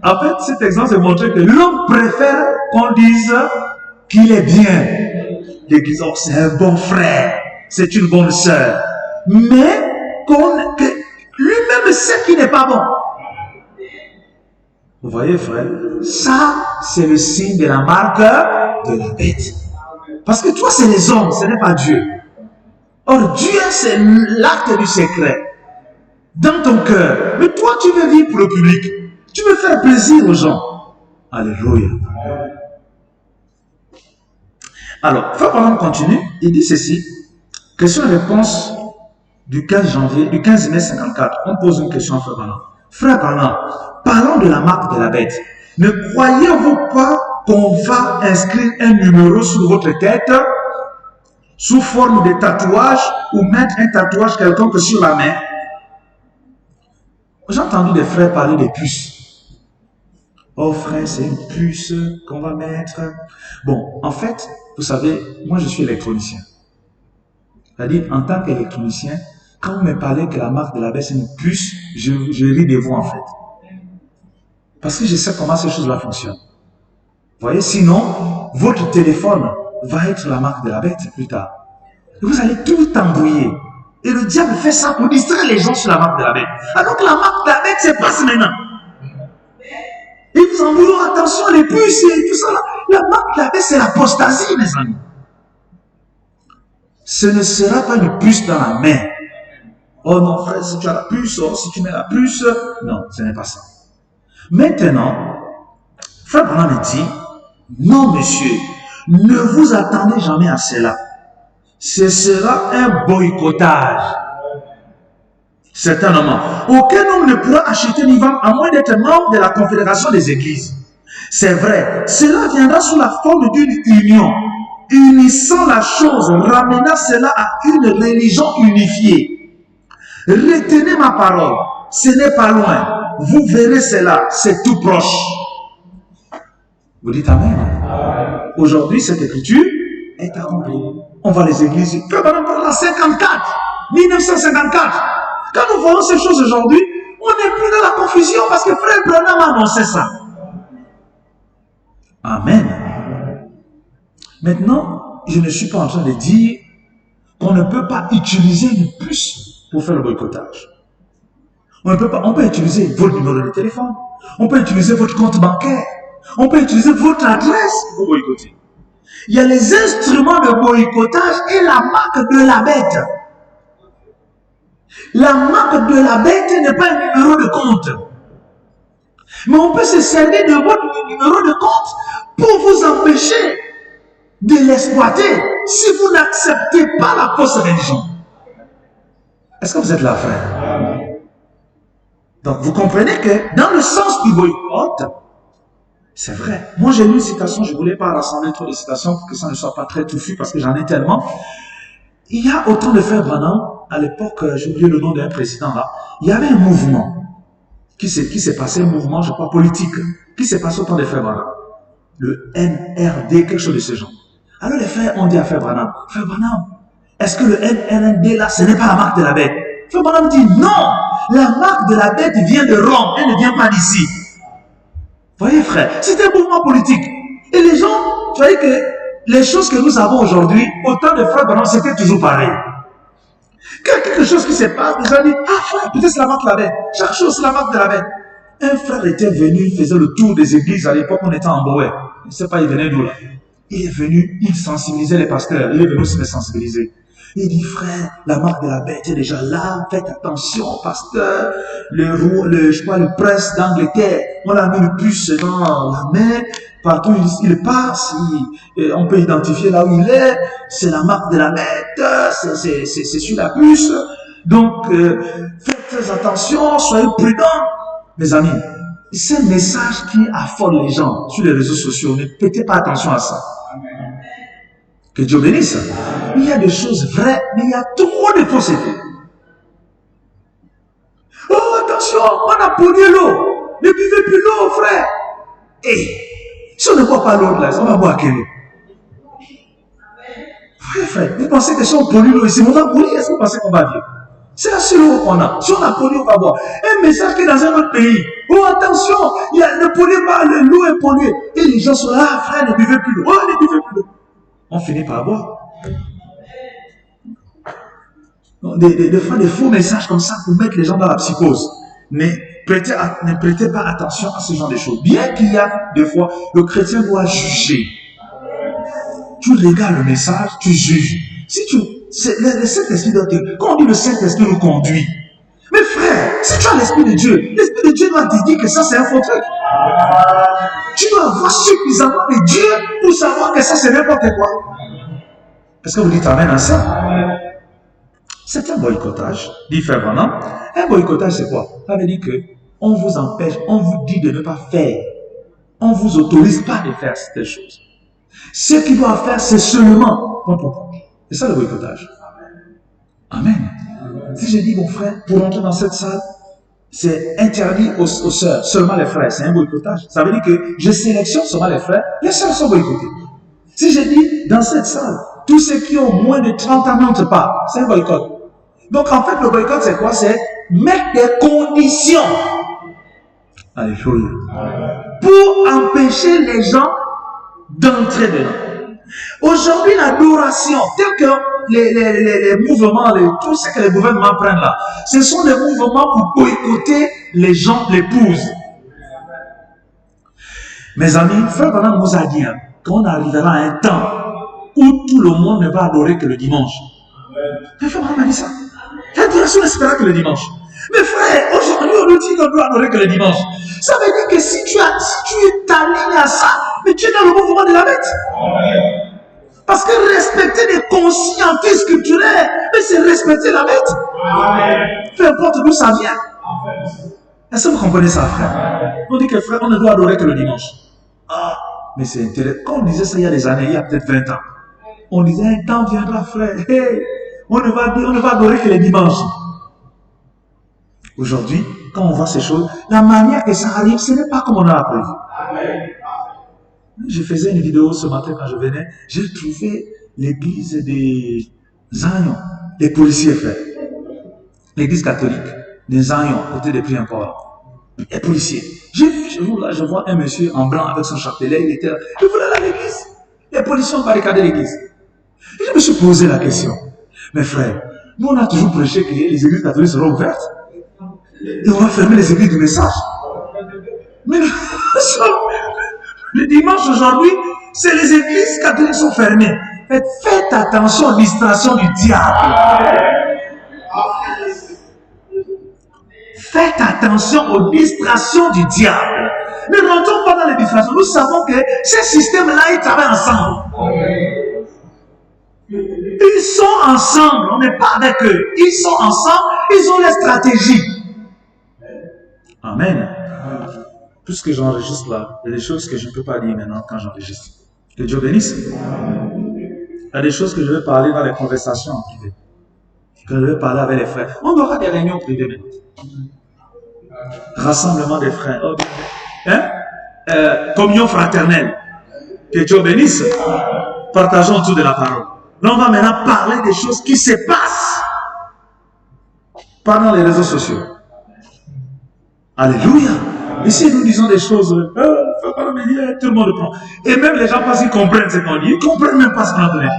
En fait, cet exemple, c'est montrer que l'homme préfère qu'on dise qu'il est bien. L'église, oh, c'est un bon frère, c'est une bonne sœur. Mais que lui-même sait qu'il n'est pas bon. Vous voyez, frère, ça, c'est le signe de la marque de la bête. Parce que toi, c'est les hommes, ce n'est pas Dieu. Or, Dieu, c'est l'acte du secret. Dans ton cœur. Mais toi, tu veux vivre pour le public. Tu veux faire plaisir aux gens. Alléluia. Alors, Frère Branham continue, il dit ceci, question-réponse du 15 mai 54. On pose une question à Frère Branham. Frère Branham, parlons de la marque de la bête. Ne croyez-vous pas qu'on va inscrire un numéro sur votre tête sous forme de tatouage ou mettre un tatouage quelconque sur la main? J'ai entendu des frères parler des puces. Oh frère, c'est une puce qu'on va mettre. Bon, en fait, vous savez, moi je suis électronicien. C'est-à-dire, en tant qu'électronicien, quand vous me parlez que la marque de la bête c'est une puce, je ris de vous en fait. Parce que je sais comment ces choses-là fonctionnent. Vous voyez, sinon, votre téléphone va être la marque de la bête plus tard. Et vous allez tout embrouiller. Et le diable fait ça pour distraire les gens sur la marque de la bête. Alors que la marque de la bête, c'est passe maintenant. Et vous en voulons, attention, les puces et tout ça là. La marque de la bête, c'est l'apostasie, mes amis. Ce ne sera pas une puce dans la main. Oh non, frère, si tu as la puce, oh, si tu mets la puce. Non, ce n'est pas ça. Maintenant, Frère Branham dit, non, monsieur, ne vous attendez jamais à cela. Ce sera un boycottage. Certainement. Aucun homme ne pourra acheter ni vendre à moins d'être membre de la Confédération des Églises. C'est vrai, cela viendra sous la forme d'une union, unissant la chose, ramenant cela à une religion unifiée. Retenez ma parole, ce n'est pas loin. Vous verrez cela, c'est tout proche. Vous dites Amen. Aujourd'hui, cette écriture est accomplie. On va les églises. Frère Branham parle en 1954. Quand nous voyons ces choses aujourd'hui, on n'est plus dans la confusion parce que Frère Branham a annoncé ça. Amen. Maintenant, je ne suis pas en train de dire qu'on ne peut pas utiliser une puce pour faire le boycottage. On peut utiliser votre numéro de téléphone, on peut utiliser votre compte bancaire, on peut utiliser votre adresse pour boycotter. Il y a les instruments de boycottage et la marque de la bête. La marque de la bête n'est pas un numéro de compte. Mais on peut se servir de votre numéro de compte pour vous empêcher de l'exploiter si vous n'acceptez pas la fausse religion. Est-ce que vous êtes là, frère? Donc, vous comprenez que dans le sens du boycott, c'est vrai. Moi, j'ai lu une citation, je ne voulais pas rassembler trop de citations pour que ça ne soit pas très touffu parce que j'en ai tellement. Il y a autant de frères Branham, à l'époque, j'ai oublié le nom d'un président là, il y avait un mouvement qui s'est passé, un mouvement, je crois, politique, qui s'est passé au temps des frères Branham. le MRD, quelque chose de ce genre. Alors les frères ont dit à Frère Branham, est-ce que le MRD là, ce n'est pas la marque de la bête? Frère Branham dit non, la marque de la bête vient de Rome, elle ne vient pas d'ici. Voyez frère, c'est un mouvement politique. Et les gens, tu voyez que les choses que nous avons aujourd'hui, au temps de Frère Branham, c'était toujours pareil. Quand quelque chose qui se passe, les gens disent, ah frère, peut-être c'est la marque de la bête. Chaque chose, c'est la marque de la bête. Un frère était venu, il faisait le tour des églises, à l'époque on était en Boé. Je ne sais pas, il venait d'où là. Il est venu, il sensibilisait les pasteurs, il est venu aussi les sensibiliser. Il dit, frère, la marque de la bête est déjà là, faites attention, pasteur, le prince d'Angleterre, on a mis le puce dans la main, partout il passe, on peut identifier là où il est, c'est la marque de la bête, c'est sur la puce, donc faites très attention, soyez prudents. Mes amis, c'est un message qui affole les gens sur les réseaux sociaux, ne prêtez pas attention à ça. Que Dieu bénisse. Il y a des choses vraies, mais il y a trop de fausseté. Oh, attention, on a pollué l'eau. Ne buvez plus l'eau, frère. Et si on ne boit pas l'eau, là, on va boire quelle eau? Frère, frère, vous pensez que si on pollue l'eau ici, on va polluer, est-ce que vous pensez qu'on va vivre? C'est la seule eau qu'on a. Si on a pollué, on va boire. Un message qui est dans un autre pays. Oh, attention, ne polluez pas, l'eau est polluée. Et les gens sont là, frère, ne buvez plus l'eau. Oh, ne buvez plus l'eau. On finit par boire. Des fois, des faux messages comme ça pour mettre les gens dans la psychose. Mais ne prêtez pas attention à ce genre de choses. Bien qu'il y a des fois, le chrétien doit juger. Tu regardes le message, tu juges. Si le Saint-Esprit doit te... Quand on dit le Saint-Esprit nous conduit. Mais frère, si tu as l'Esprit de Dieu doit te dire que ça c'est un faux truc. Tu dois avoir suffisamment de Dieu pour savoir que ça c'est n'importe quoi. Est-ce que vous dites amen à ça? C'est un boycottage, dit Frère Branham. Un boycottage c'est quoi? Ça veut dire que on vous empêche, on vous dit de ne pas faire. On ne vous autorise pas de faire ces choses. Ce qu'il doit faire, c'est seulement comprendre. C'est ça le boycottage. Amen. Si je dis, mon frère, pour entrer dans cette salle, c'est interdit aux sœurs, seulement les frères, c'est un boycottage. Ça veut dire que je sélectionne seulement les frères, les sœurs sont boycottées. Si je dis, dans cette salle, tous ceux qui ont moins de 30 ans n'entrent pas, c'est un boycott. Donc en fait, le boycott, c'est quoi? C'est mettre des conditions. Alléluia. Pour empêcher les gens d'entrer dedans. Aujourd'hui, l'adoration, tel que les mouvements, tout ce que les gouvernements prennent là, ce sont des mouvements pour boycotter les gens, l'épouse. Mes amis, Frère Branham nous a dit qu'on arrivera à un temps où tout le monde ne va adorer que le dimanche. Mais Frère Branham a dit ça. L'adoration ne sera que le dimanche. Mais frère, aujourd'hui, on nous dit qu'on doit adorer que le dimanche. Ça veut dire que si tu t'alignes à ça, mais tu es dans le mouvement de la bête. Parce que respecter des consignes anti-scripturaires, mais c'est respecter la bête. Peu importe d'où ça vient. Est-ce que vous comprenez ça, frère? On dit que frère, on ne doit adorer que le dimanche. Ah, mais c'est intéressant. Quand on disait ça il y a des années, il y a peut-être 20 ans, on disait un temps viendra, frère. Hey, on ne va adorer que les dimanches. Aujourd'hui, quand on voit ces choses, la manière que ça arrive, ce n'est pas comme on a prévu. Je faisais une vidéo ce matin quand je venais, j'ai trouvé l'église des Zion, des policiers, frère. L'église catholique des Zion, côté des prix importants. Les policiers. Je vois un monsieur en blanc avec son chapelet, il était là. Je voulais aller à l'église. Les policiers ont barricadé l'église. Et je me suis posé la question. Mais frère, nous on a toujours prêché que les églises catholiques seront ouvertes. Et on va fermer les églises du message. Mais le dimanche aujourd'hui, c'est les églises catholiques qui sont fermées. Faites attention aux distractions du diable. Faites attention aux distractions du diable. Ne rentrons pas dans les distractions. Nous savons que ces systèmes-là, ils travaillent ensemble. Ils sont ensemble. On n'est pas avec eux. Ils sont ensemble. Ils ont la stratégie. Amen. Tout ce que j'enregistre là, il y a des choses que je ne peux pas dire maintenant quand j'enregistre. Que Dieu bénisse. Il y a des choses que je vais parler dans les conversations en privé. Que je vais parler avec les frères. On aura des réunions privées maintenant. Rassemblement des frères. Communion fraternelle. Que Dieu bénisse. Partageons autour de la parole. Là, on va maintenant parler des choses qui se passent pendant les réseaux sociaux. Alléluia. Ici, nous disons des choses, tout le monde prend. Et même les gens pensent qu'ils comprennent ce qu'on dit. Ils ne comprennent même pas ce qu'on a donné.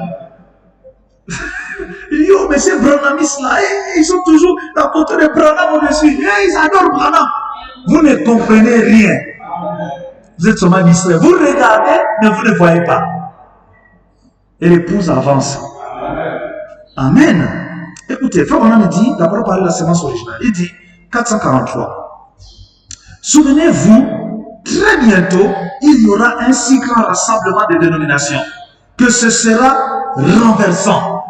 Ils disent, oh, mais ces Branhamistes là, ils sont toujours à côté de Branham au-dessus. Ils adorent Branham. Vous ne comprenez rien. Vous êtes seulement distrait. Vous regardez, mais vous ne voyez pas. Et l'épouse avance. Amen. Écoutez, Frère Branham dit, d'abord parler de la sémence originale. Il dit, 443. Souvenez-vous, très bientôt, il y aura un si grand rassemblement de dénominations que ce sera renversant.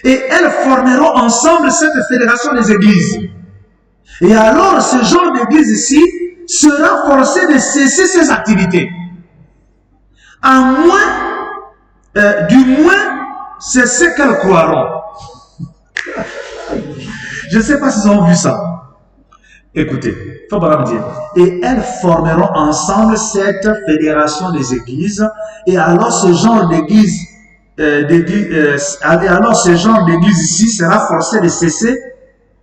Et elles formeront ensemble cette fédération des églises. Et alors, ce genre d'église ici sera forcé de cesser ses activités. Du moins, c'est ce qu'elles croiront. Je ne sais pas s'ils ont vu ça. Écoutez, il faut pas me dire. Et elles formeront ensemble cette fédération des églises. Et alors, ce genre d'église, ici sera forcé de cesser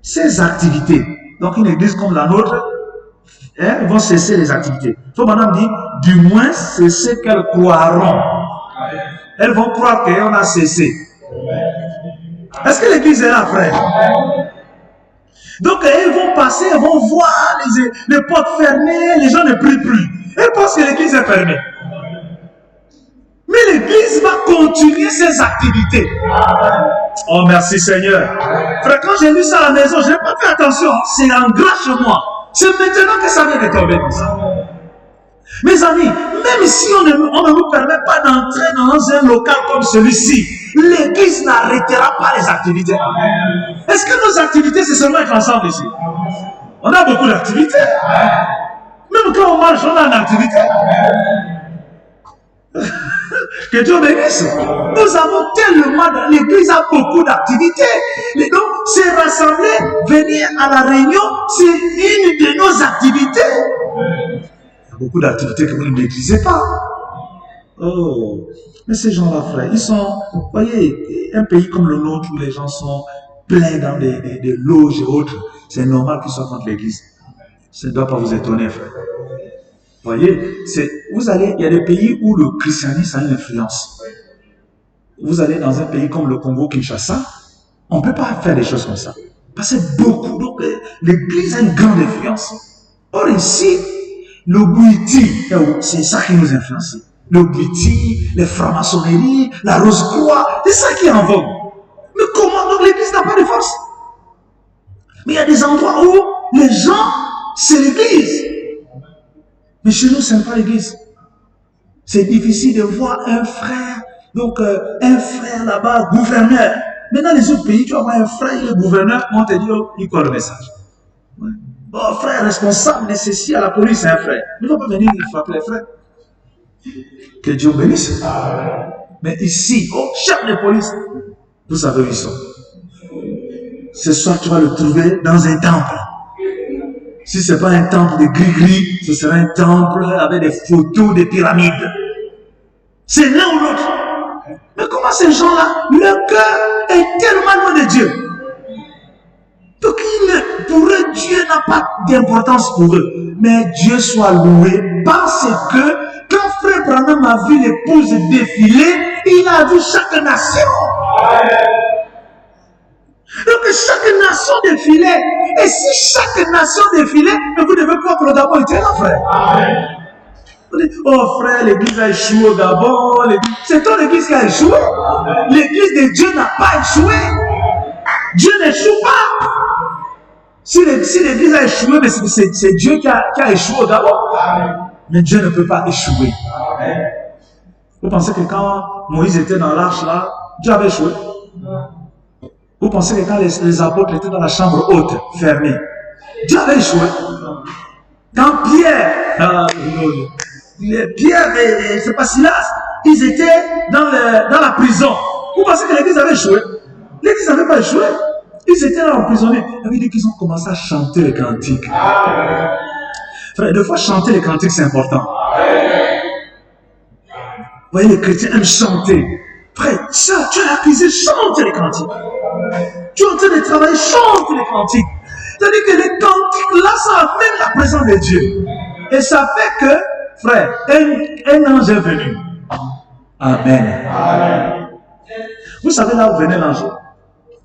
ses activités. Donc, une église comme la nôtre, elles vont cesser les activités. Il faut maintenant dire, du moins, c'est ce qu'elles croiront. Elles vont croire qu'on a cessé. Est-ce que l'église est là, frère? Donc, elles vont passer, elles vont voir les portes fermées, les gens ne prient plus. Elles pensent que l'église est fermée. Mais l'église va continuer ses activités. Oh, merci Seigneur. Frère, quand j'ai lu ça à la maison, je n'ai pas fait attention. C'est en grâce chez moi. C'est maintenant que ça vient de tomber comme ça. Mes amis, même si on ne nous permet pas d'entrer dans un local comme celui-ci, l'église n'arrêtera pas les activités. Est-ce que nos activités, c'est seulement être ensemble ici? On a beaucoup d'activités. Même quand on marche, on a une activité. Que Dieu bénisse. Nous avons tellement, l'église a beaucoup d'activités. Et donc, se rassembler, venir à la réunion, c'est une de nos activités. Il y a beaucoup d'activités que vous ne maîtrisez pas. Oh, mais ces gens-là, frère, ils sont, vous voyez, un pays comme le nôtre où les gens sont pleins dans des loges et autres, c'est normal qu'ils soient contre l'église. Ça ne doit pas vous étonner, frère. Vous voyez, il y a des pays où le christianisme a une influence. Vous allez dans un pays comme le Congo, Kinshasa, on ne peut pas faire des choses comme ça. Parce que beaucoup, donc l'église a une grande influence. Or ici, le Bouiti, c'est ça qui nous influence. Le Bouiti, les francs-maçonneries, la Rose-Croix, c'est ça qui est en vogue. Mais comment donc l'église n'a pas de force? Mais il y a des endroits où les gens, c'est l'église. Mais chez nous, ce n'est pas l'église. C'est difficile de voir un frère, donc un frère là-bas, gouverneur. Mais dans les autres pays, tu vas voir un frère, il est gouverneur, on te dit, oh, il quoi le message? Ouais. Oh, frère responsable de ceci à la police, c'est un frère. Il ne va pas venir, il faut appeler frère. Que Dieu bénisse. Mais ici, oh, chef de police, vous savez où ils sont. Ce soir, tu vas le trouver dans un temple. Si ce n'est pas un temple de gris-gris, ce sera un temple avec des photos des pyramides. C'est l'un ou l'autre. Mais comment ces gens-là, leur cœur est tellement loin de Dieu. Donc, pour eux, Dieu n'a pas d'importance pour eux. Mais Dieu soit loué parce que quand Frère Branham a vu l'épouse défiler, il a vu chaque nation. Donc chaque nation défilait. Et si chaque nation défilait, vous devez croire que le Gabon était là, frère. On dit, oh frère, l'église a échoué au Gabon. C'est toi l'église qui a échoué. L'église de Dieu n'a pas échoué. Dieu n'échoue pas. Si l'église a échoué, mais c'est Dieu qui a échoué au Gabon. Mais Dieu ne peut pas échouer. Vous pensez que quand Moïse était dans l'arche là, Dieu avait échoué? Vous pensez que quand les apôtres étaient dans la chambre haute, fermée, Dieu avait échoué? Quand Pierre et c'est pas Silas, ils étaient dans la prison. Vous pensez que l'église avait échoué? L'église n'avait pas échoué. Ils étaient là emprisonnés. Ça veut dire qu'ils ont commencé à chanter les cantiques. Frère, deux fois chanter les cantiques, c'est important. voyez, les chrétiens aiment chanter. Frère, ça, tu as accusé, chante les cantiques. Tu es en train de travailler, chante les cantiques. C'est-à-dire que les cantiques, là, ça amène la présence de Dieu. Et ça fait que, frère, un ange est venu. Amen. Amen. Vous savez là où venait l'ange?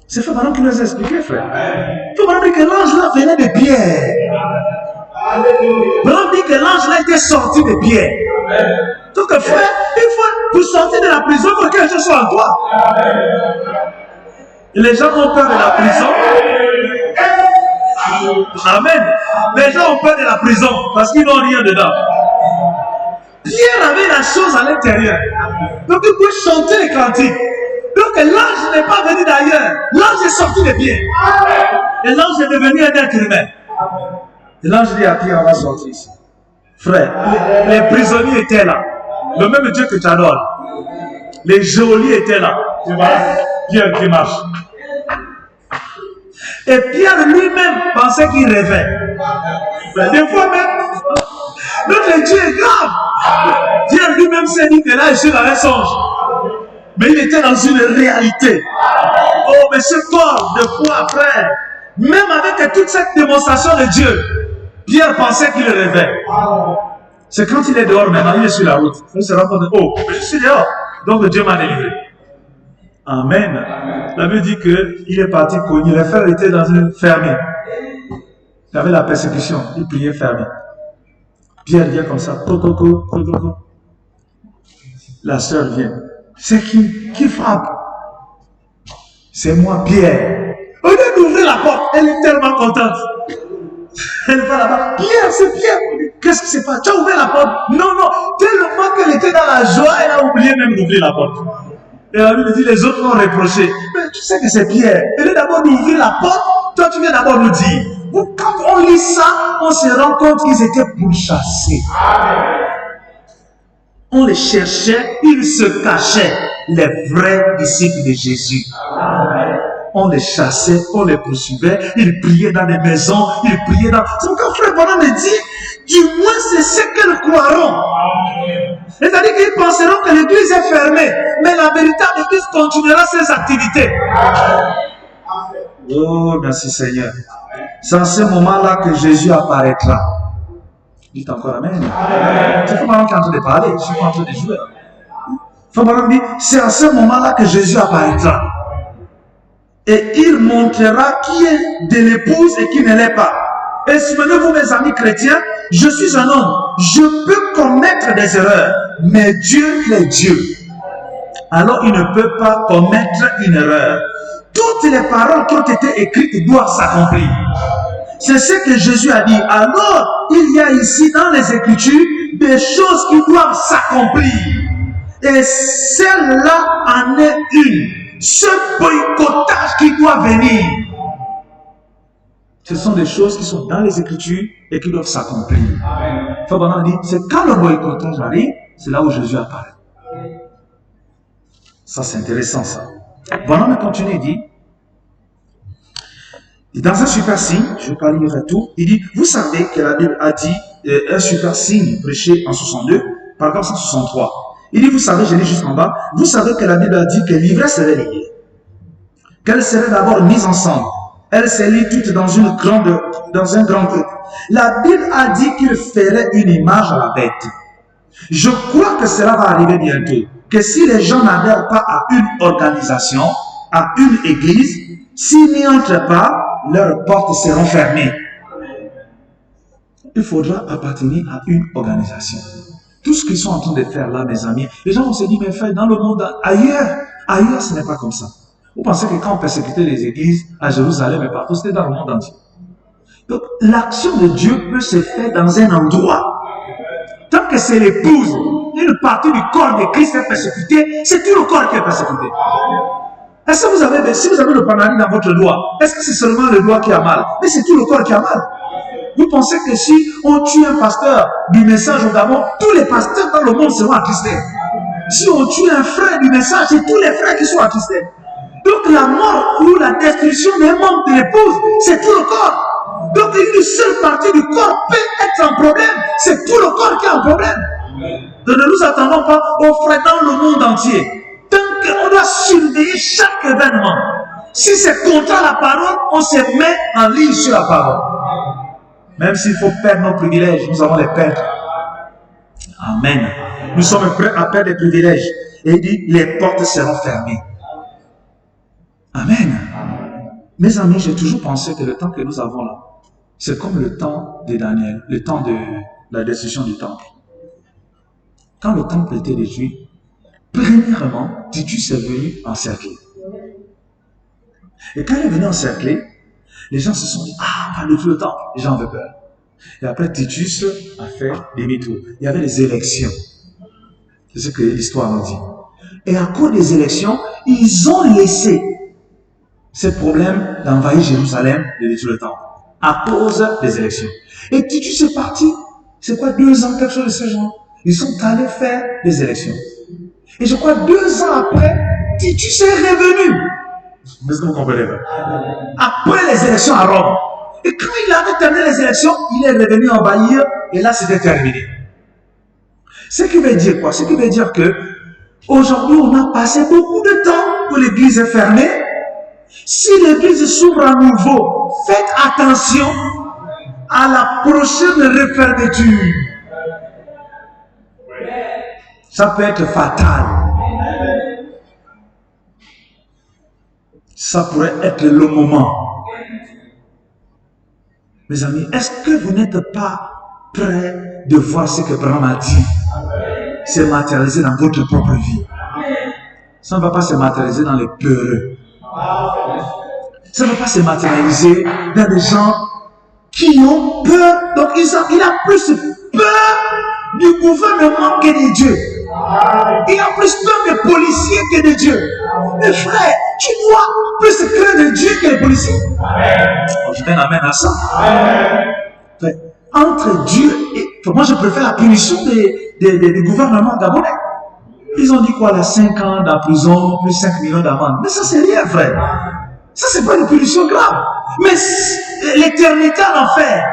C'est Frère Branham qui nous a expliqué, frère. Frère Branham dit que l'ange là venait de Pierre. Branham dit que l'ange là était sorti de Pierre. Donc, frère, il faut, pour sortir de la prison, il faut que quelque chose soit en toi. Et les gens ont peur de la prison. Amen. Les gens ont peur de la prison parce qu'ils n'ont rien dedans. Pierre avait la chose à l'intérieur. Donc, il peut chanter les cantiques. Donc, l'ange n'est pas venu d'ailleurs. L'ange est sorti de Pierre. Et l'ange est devenu un être humain. Et l'ange dit à Pierre, on va sortir ici. Frère, les prisonniers étaient là. Le même Dieu que tu adores. Les geôliers étaient là. Tu vois, Pierre qui marche. Et Pierre lui-même pensait qu'il rêvait. Des fois même, notre Dieu est grave. Pierre lui-même s'est dit que là, je suis dans un songe. Mais il était dans une réalité. Oh, mais ce corps de foi, frère, même avec toute cette démonstration de Dieu, Pierre pensait qu'il rêvait. C'est quand il est dehors maintenant, il est sur la route. Il se rend compte, oh, je suis dehors. Donc Dieu m'a délivré. Amen. La Bible dit qu'il est parti cogner. Les frères étaient dans une fermée. Il y avait la persécution. Il priait fermé. Pierre vient comme ça. La sœur vient. C'est qui frappe? C'est moi, Pierre. Au lieu d'ouvrir la porte, elle est tellement contente. Elle va là-bas. Pierre, c'est Pierre. Qu'est-ce qui se passe? Tu as ouvert la porte? Non, non. Tellement qu'elle était dans la joie, elle a oublié même d'ouvrir la porte. Et la Bible dit, les autres l'ont reproché. Mais tu sais que c'est Pierre. Elle est d'abord d'ouvrir la porte. Toi, tu viens d'abord nous dire. Quand on lit ça, on se rend compte qu'ils étaient pourchassés. On les cherchait, ils se cachaient. Les vrais disciples de Jésus. On les chassait, on les poursuivait, ils priaient dans les maisons, ils priaient dans... C'est pourquoi Frère Branham me dit, du moins c'est ce qu'elles croiront. C'est-à-dire qu'ils penseront que l'église est fermée, mais la véritable église continuera ses activités. Oh, merci Seigneur. C'est en ce moment-là que Jésus apparaîtra. Dites encore Amen. C'est Frère Branham qui est en train de parler, je suis pas en train de jouer. Frère Branham dit, c'est en ce moment-là que Jésus apparaîtra. Et il montrera qui est de l'épouse et qui ne l'est pas. Et souvenez-vous, mes amis chrétiens, je suis un homme. Je peux commettre des erreurs, mais Dieu est Dieu. Alors il ne peut pas commettre une erreur. Toutes les paroles qui ont été écrites doivent s'accomplir. C'est ce que Jésus a dit. Alors, il y a ici dans les Écritures des choses qui doivent s'accomplir. Et celle-là en est une. Ce boycottage qui doit venir. Ce sont des choses qui sont dans les Écritures et qui doivent s'accomplir. Frère Branham dit, c'est quand le boycottage arrive, c'est là où Jésus apparaît. Ça, c'est intéressant, ça. Branham continue, il dit, dans un super signe, je ne vais pas lire tout, il dit, vous savez que la Bible a dit, un super signe prêché en 62, paragraphe 163. Il dit, vous savez, je lis jusqu'en bas, vous savez que la Bible a dit que l'ivresse serait liée, qu'elle serait d'abord mise ensemble, elle se lie toutes dans un grand groupe. La Bible a dit qu'il ferait une image à la bête. Je crois que cela va arriver bientôt, que si les gens n'adhèrent pas à une organisation, à une église, s'ils n'y entrent pas, leurs portes seront fermées. Il faudra appartenir à une organisation. Tout ce qu'ils sont en train de faire là, mes amis, les gens vont se dire, mais frère, dans le monde, ailleurs, ce n'est pas comme ça. Vous pensez que quand on persécutait les églises à Jérusalem et partout, c'était dans le monde entier. Donc, l'action de Dieu peut se faire dans un endroit. Tant que c'est l'épouse, une partie du corps de Christ est persécutée, c'est tout le corps qui est persécuté. Est-ce que si vous avez le pandani dans votre doigt, est-ce que c'est seulement le doigt qui a mal? Mais c'est tout le corps qui a mal. Vous pensez que si on tue un pasteur du message au Gabon, tous les pasteurs dans le monde seront attristés. Si on tue un frère du message, c'est tous les frères qui sont attristés. Donc la mort ou la destruction d'un membre de l'épouse, c'est tout le corps. Donc une seule partie du corps peut être en problème. C'est tout le corps qui a un problème. Donc ne nous attendons pas aux frères dans le monde entier. Tant qu'on doit surveiller chaque événement. Si c'est contre la parole, on se met en ligne sur la parole. Même s'il faut perdre nos privilèges, nous allons les perdre. Amen. Nous sommes prêts à perdre les privilèges. Et il dit, les portes seront fermées. Amen. Mes amis, j'ai toujours pensé que le temps que nous avons là, c'est comme le temps de Daniel, le temps de la destruction du temple. Quand le temple était détruit, premièrement, Titus est venu encercler. Et quand il est venu encercler, les gens se sont dit, ah, pas détruire le temple. Les gens avaient peur. Et après, Titus a fait demi-tour. Il y avait des élections. C'est ce que l'histoire nous dit. Et à cause des élections, ils ont laissé ce problème d'envahir Jérusalem, de détruire le temple. À cause des élections. Et Titus est parti, c'est quoi, 2 ans, quelque chose de ce genre. Ils sont allés faire des élections. Et je crois 2 ans après, Titus est revenu. Est-ce que vous comprenez? Après les élections à Rome. Et quand il avait terminé les élections, il est revenu envahir, et là c'était terminé. Ce qui veut dire quoi? Ce qui veut dire que aujourd'hui on a passé beaucoup de temps où l'église est fermée. Si l'église s'ouvre à nouveau, faites attention à la prochaine refermeture. Ça peut être fatal. Ça pourrait être le moment. Mes amis, est-ce que vous n'êtes pas prêts de voir ce que Branham a dit se matérialiser dans votre propre vie? Ça ne va pas se matérialiser dans les peureux. Ça ne va pas se matérialiser dans des gens qui ont peur. Donc il a plus peur du gouvernement que de Dieu. Il a plus peur des policiers que de Dieu. Mes frères, tu dois plus craindre de Dieu que les policiers. Oh, je donne amen à ça. Entre Dieu et... Moi, je préfère la punition des gouvernements gabonais. Ils ont dit quoi, là, 5 ans de prison, plus 5 millions d'amende. Mais ça, c'est rien, frère. Ça, c'est pas une punition grave. Mais l'éternité en enfer,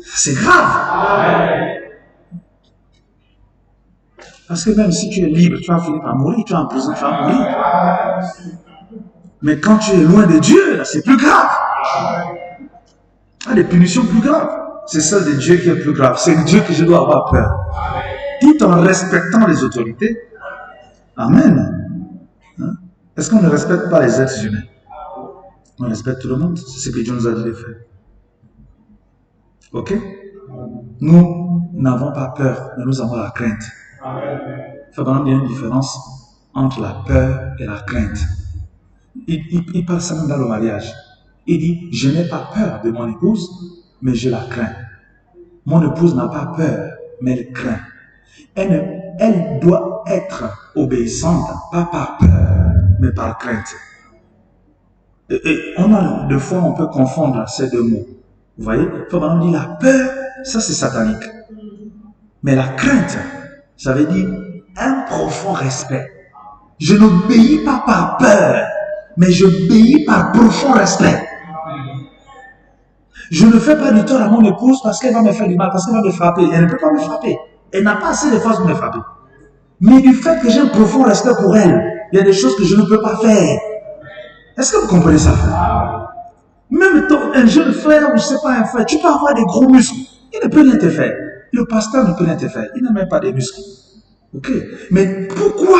c'est grave. Parce que même si tu es libre, tu vas finir par mourir. Tu es en prison, tu vas mourir. Mais quand tu es loin de Dieu, là, c'est plus grave. Il y a des punitions plus graves. C'est celle de Dieu qui est plus grave. C'est Dieu que je dois avoir peur. Tout en respectant les autorités. Amen. Hein? Est-ce qu'on ne respecte pas les êtres humains? On respecte tout le monde. C'est ce que Dieu nous a dit de faire. Ok? Nous n'avons pas peur, mais nous avons la crainte. Il faut vraiment bien une différence entre la peur et la crainte. Il parle ça même dans le mariage. Il dit, je n'ai pas peur de mon épouse, mais je la crains. Mon épouse n'a pas peur, mais elle craint. Elle doit être obéissante, pas par peur, mais par crainte. Et des fois, on peut confondre ces deux mots. Vous voyez, il faut vraiment dire la peur, ça c'est satanique. Mais la crainte, ça veut dire un profond respect. Je n'obéis pas par peur, mais j'obéis par profond respect. Je ne fais pas du tort à mon épouse parce qu'elle va me faire du mal, parce qu'elle va me frapper. Elle ne peut pas me frapper. Elle n'a pas assez de force pour me frapper. Mais du fait que j'ai un profond respect pour elle, il y a des choses que je ne peux pas faire. Est-ce que vous comprenez ça, frère? Même un jeune frère, ou je ne sais pas, un frère, tu peux avoir des gros muscles. Il ne peut rien te faire. Le pasteur ne peut rien te faire. Il n'a même pas des muscles. Ok? Mais pourquoi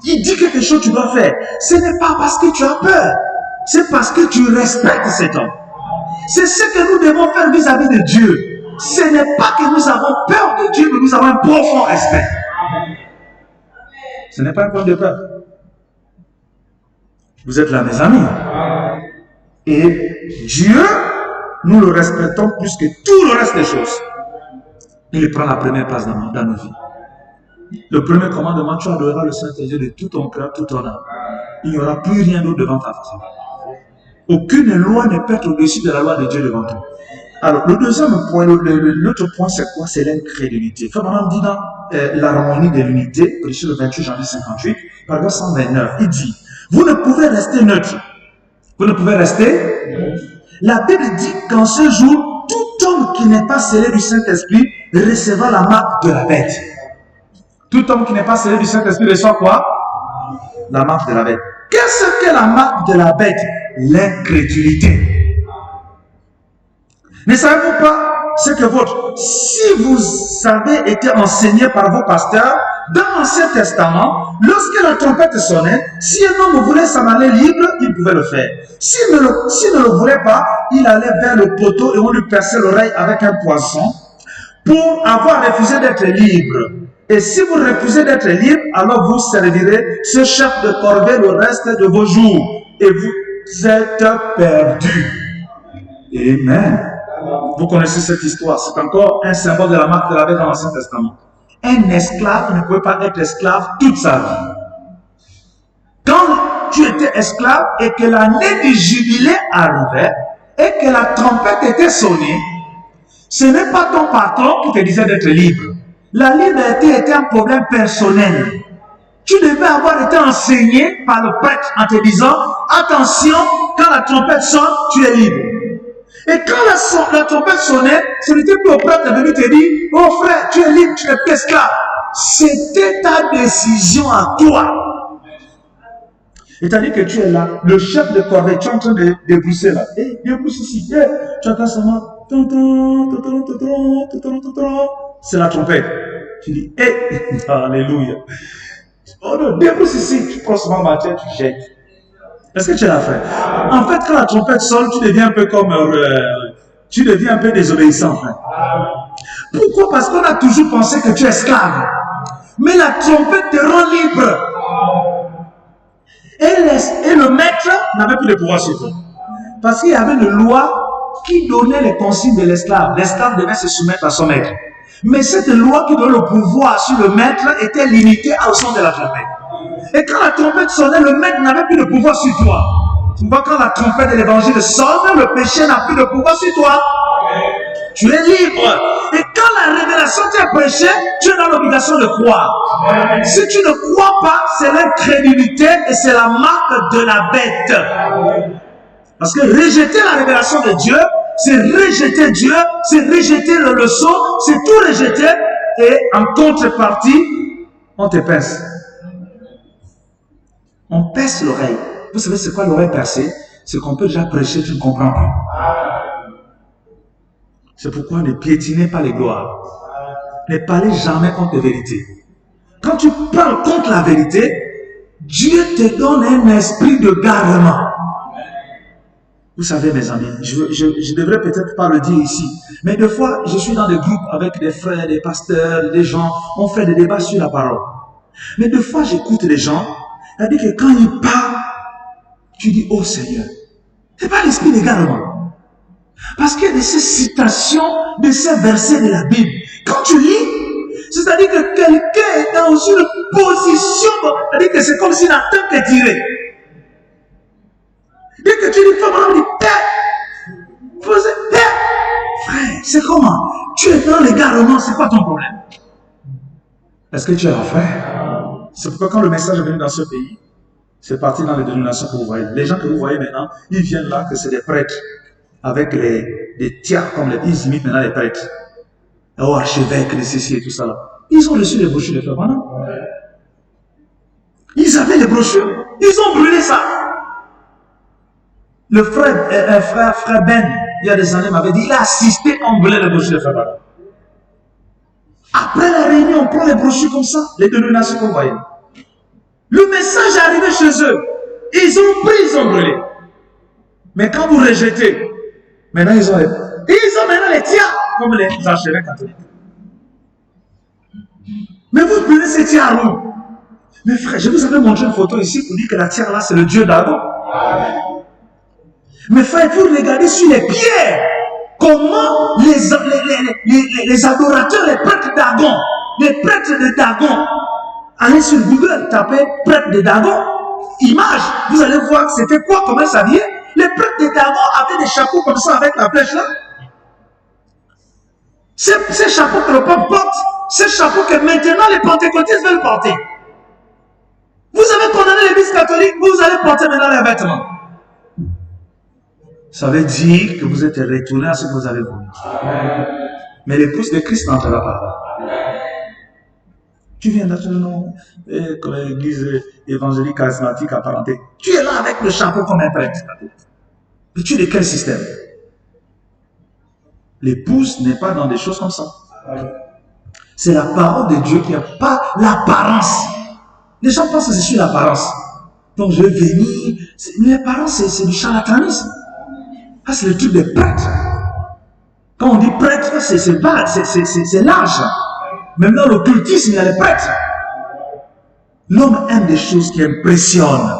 il dit quelque chose que tu dois faire? Ce n'est pas parce que tu as peur. C'est parce que tu respectes cet homme. C'est ce que nous devons faire vis-à-vis de Dieu. Ce n'est pas que nous avons peur de Dieu, mais nous avons un profond respect. Ce n'est pas un point de peur. Vous êtes là, mes amis. Et Dieu, nous le respectons plus que tout le reste des choses. Il prend la première place dans nos vies. Le premier commandement, tu adoreras le Saint-Dieu de tout ton cœur, toute ton âme. Il n'y aura plus rien d'autre devant ta face. Aucune loi ne peut être au-dessus de la loi de Dieu devant toi. Alors, le deuxième point, l'autre point, c'est quoi? C'est l'incrédulité. Comme on dit dans l'harmonie de l'unité, prêché le 28 janvier 58, paragraphe 129, il dit, vous ne pouvez rester neutre. Vous ne pouvez rester neutre. La Bible dit qu'en ce jour, toute homme qui n'est pas scellé du Saint-Esprit recevra la marque de la bête. Tout homme qui n'est pas scellé du Saint-Esprit reçoit quoi? La marque de la bête. Qu'est-ce que la marque de la bête? L'incrédulité. Ne savez-vous pas ce que si vous avez été enseigné par vos pasteurs dans l'Ancien Testament, lorsque la trompette sonnait, si un homme voulait s'en aller libre, il pouvait le faire. S'il ne le voulait pas, il allait vers le poteau et on lui perçait l'oreille avec un poisson pour avoir refusé d'être libre. Et si vous refusez d'être libre, alors vous servirez ce chef de corvée le reste de vos jours. Et vous êtes perdus. Amen. Vous connaissez cette histoire. C'est encore un symbole de la marque de la bête dans l'Ancien Testament. Un esclave ne pouvait pas être esclave toute sa vie. Quand tu étais esclave et que l'année du jubilé arrivait et que la trompette était sonnée, ce n'est pas ton patron qui te disait d'être libre. La liberté était un problème personnel. Tu devais avoir été enseigné par le prêtre en te disant, attention, quand la trompette sonne, tu es libre. Et quand la trompette sonnait, ce n'était plus au prêtre de venir te dire, oh frère, tu es libre, tu n'es plus esclave. C'était ta décision à toi. C'est-à-dire que tu es là, le chef de corvée, tu es en train de débrousser là. Eh, viens pousse ici. Eh, tu entends seulement. C'est la trompette. Tu dis, eh, alléluia. Oh non, débrousse ici. Tu prends seulement ma tête, tu jettes. Est-ce que tu l'as fait? En fait, quand la trompette sonne, tu deviens un peu comme. Tu deviens un peu désobéissant, frère. Pourquoi? Parce qu'on a toujours pensé que tu es esclave. Mais la trompette te rend libre. Et le maître n'avait plus de pouvoir sur toi. Parce qu'il y avait une loi qui donnait les consignes de l'esclave. L'esclave devait se soumettre à son maître. Mais cette loi qui donnait le pouvoir sur le maître était limitée au son de la trompette. Et quand la trompette sonnait, le maître n'avait plus de pouvoir sur toi. Tu vois, quand la trompette de l'évangile sonne, le péché n'a plus de pouvoir sur toi. Tu es libre. Et quand la révélation t'a prêché, tu es dans l'obligation de croire. Si tu ne crois pas, c'est l'incrédulité et c'est la marque de la bête. Parce que rejeter la révélation de Dieu, c'est rejeter Dieu, c'est rejeter le leçon, c'est tout rejeter. Et en contrepartie, on te pince. On perce l'oreille. Vous savez c'est quoi l'oreille percée? C'est qu'on peut déjà prêcher, tu ne comprends pas. C'est pourquoi ne piétinez pas les gloires. Ne parlez jamais contre la vérité. Quand tu parles contre la vérité, Dieu te donne un esprit de gardement. Vous savez, mes amis, je devrais peut-être pas le dire ici, mais des fois, je suis dans des groupes avec des frères, des pasteurs, des gens, on fait des débats sur la parole. Mais des fois, j'écoute les gens, c'est-à-dire que quand ils parlent, tu dis, oh Seigneur, c'est pas l'esprit d'égarement. Parce qu'il y a de ces citations, de ces versets de la Bible. Quand tu lis, c'est-à-dire que quelqu'un est dans une position, c'est-à-dire que c'est comme s'il attend que tirer. Dès que tu dis, femme, on dit, Père, frère, c'est comment? Tu es dans l'égarement, c'est quoi ton problème? Est-ce que tu es un frère? C'est pourquoi quand le message est venu dans ce pays, c'est parti dans les dénominations que vous voyez. Les gens que vous voyez maintenant, ils viennent là, que c'est des prêtres, avec des tiers comme ils imitent maintenant les prêtres. Oh, archevêque, les ceci et tout ça là. Ils ont reçu les brochures de frère Branham. Ils avaient les brochures, ils ont brûlé ça. Le frère Ben, il y a des années, m'avait dit, il a assisté quand on brûlait les brochures de frère Branham. Après la réunion, on prend les brochures comme ça, les dénominations que vous voyez. Le message est arrivé chez eux. Ils ont pris, ils ont brûlé. Mais quand vous rejetez, maintenant ils ont maintenant les tiers, comme les archevêques catholiques. Mais vous brûlez ces tiers où? Mais frère, je vous avais montré une photo ici pour dire que la tiers là, c'est le dieu Dagon. Mais frère, vous regardez sur les pierres, comment les adorateurs, les prêtres Dagon, les prêtres de Dagon, allez sur Google, tapez prêtres de Dagon, image, vous allez voir c'était quoi, comment ça vient. Les prêtres de Dagon avaient des chapeaux comme ça avec la flèche là. Ces chapeaux que le pape porte, ces chapeaux que maintenant les pentecôtistes veulent porter. Vous avez condamné l'église catholique, vous allez porter maintenant les vêtements. Ça veut dire que vous êtes retourné à ce que vous avez voulu. Mais l'épouse de Christ n'entrera pas. Tu viens d'être non, comme l'église évangélique charismatique apparentée. Tu es là avec le chapeau comme un prêtre. Mais tu es de quel système? L'épouse n'est pas dans des choses comme ça. C'est la parole de Dieu qui n'a pas l'apparence. Les gens pensent que c'est sur l'apparence. Donc je vais venir. L'apparence, c'est du charlatanisme. Ah, c'est le truc des prêtres. Quand on dit prêtre, c'est vague, c'est large. Même dans l'occultisme, il y a les prêtres. L'homme aime des choses qui impressionnent.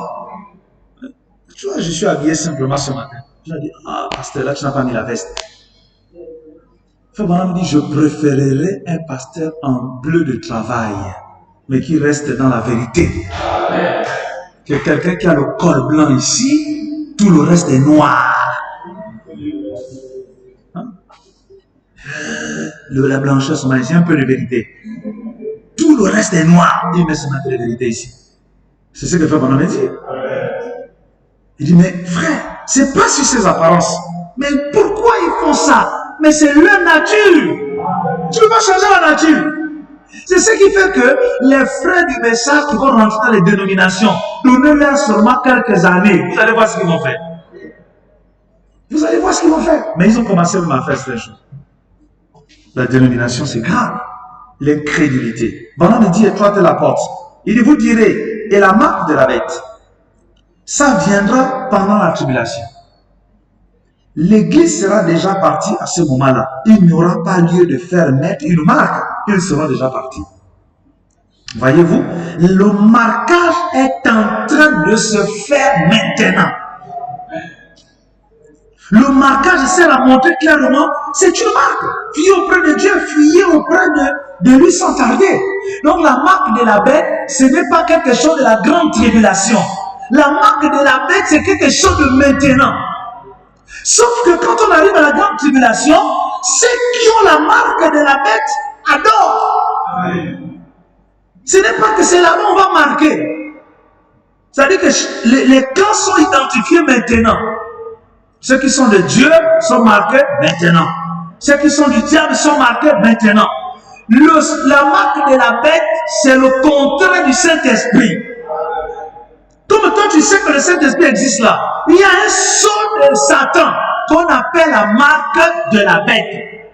Tu vois, je suis habillé simplement ce matin. Je lui dis, ah, pasteur, là, tu n'as pas mis la veste. Frère Branham dit, je préférerais un pasteur en bleu de travail, mais qui reste dans la vérité. Que quelqu'un qui a le col blanc ici, tout le reste est noir. La blancheur, c'est un peu de vérité. Tout le reste est noir. Il met son peu de vérité ici. C'est ce que Frère Branham dit. Il dit, mais frère, c'est pas sur ses apparences. Mais pourquoi ils font ça? Mais c'est leur nature. Tu ne peux pas changer la nature. C'est ce qui fait que les frères du message qui vont rentrer dans les dénominations, donnez-leur seulement quelques années. Vous allez voir ce qu'ils vont faire. Vous allez voir ce qu'ils vont faire. Mais ils ont commencé à faire ces choses. La dénomination, c'est grave. L'incrédulité. Branham dit, étroitez la porte. Il dit, vous direz, et la marque de la bête, ça viendra pendant la tribulation. L'église sera déjà partie à ce moment-là. Il n'y aura pas lieu de faire mettre une marque. Ils seront déjà partis. Voyez-vous, le marquage est en train de se faire maintenant. Le marquage sert à montrer clairement, c'est une marque. Fuyez auprès de Dieu, fuyez auprès de lui sans tarder. Donc la marque de la bête, ce n'est pas quelque chose de la grande tribulation. La marque de la bête, c'est quelque chose de maintenant. Sauf que quand on arrive à la grande tribulation, ceux qui ont la marque de la bête adorent. Ce n'est pas que c'est là-bas on va marquer. C'est-à-dire que les camps sont identifiés maintenant. Ceux qui sont de Dieu sont marqués maintenant. Ceux qui sont du diable sont marqués maintenant. La marque de la bête, c'est le contraire du Saint-Esprit. Comme toi, tu sais que le Saint-Esprit existe là. Il y a un sceau de Satan qu'on appelle la marque de la bête.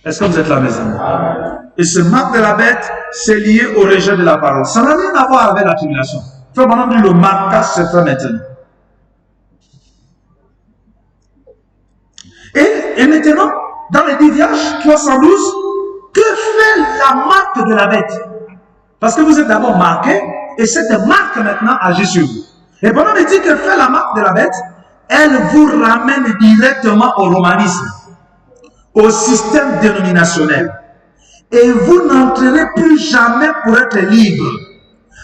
Est-ce que vous êtes là, mes amis? Et ce marque de la bête, c'est lié au rejet de la parole. Ça n'a rien à voir avec la tribulation. Frère Branham dit le marquage se fait maintenant. Et maintenant, dans les Diviages 312, que fait la marque de la bête? Parce que vous êtes d'abord marqué, et cette marque maintenant agit sur vous. Et pendant qu'on dit que fait la marque de la bête, elle vous ramène directement au romanisme, au système dénominationnel. Et vous n'entrerez plus jamais pour être libre.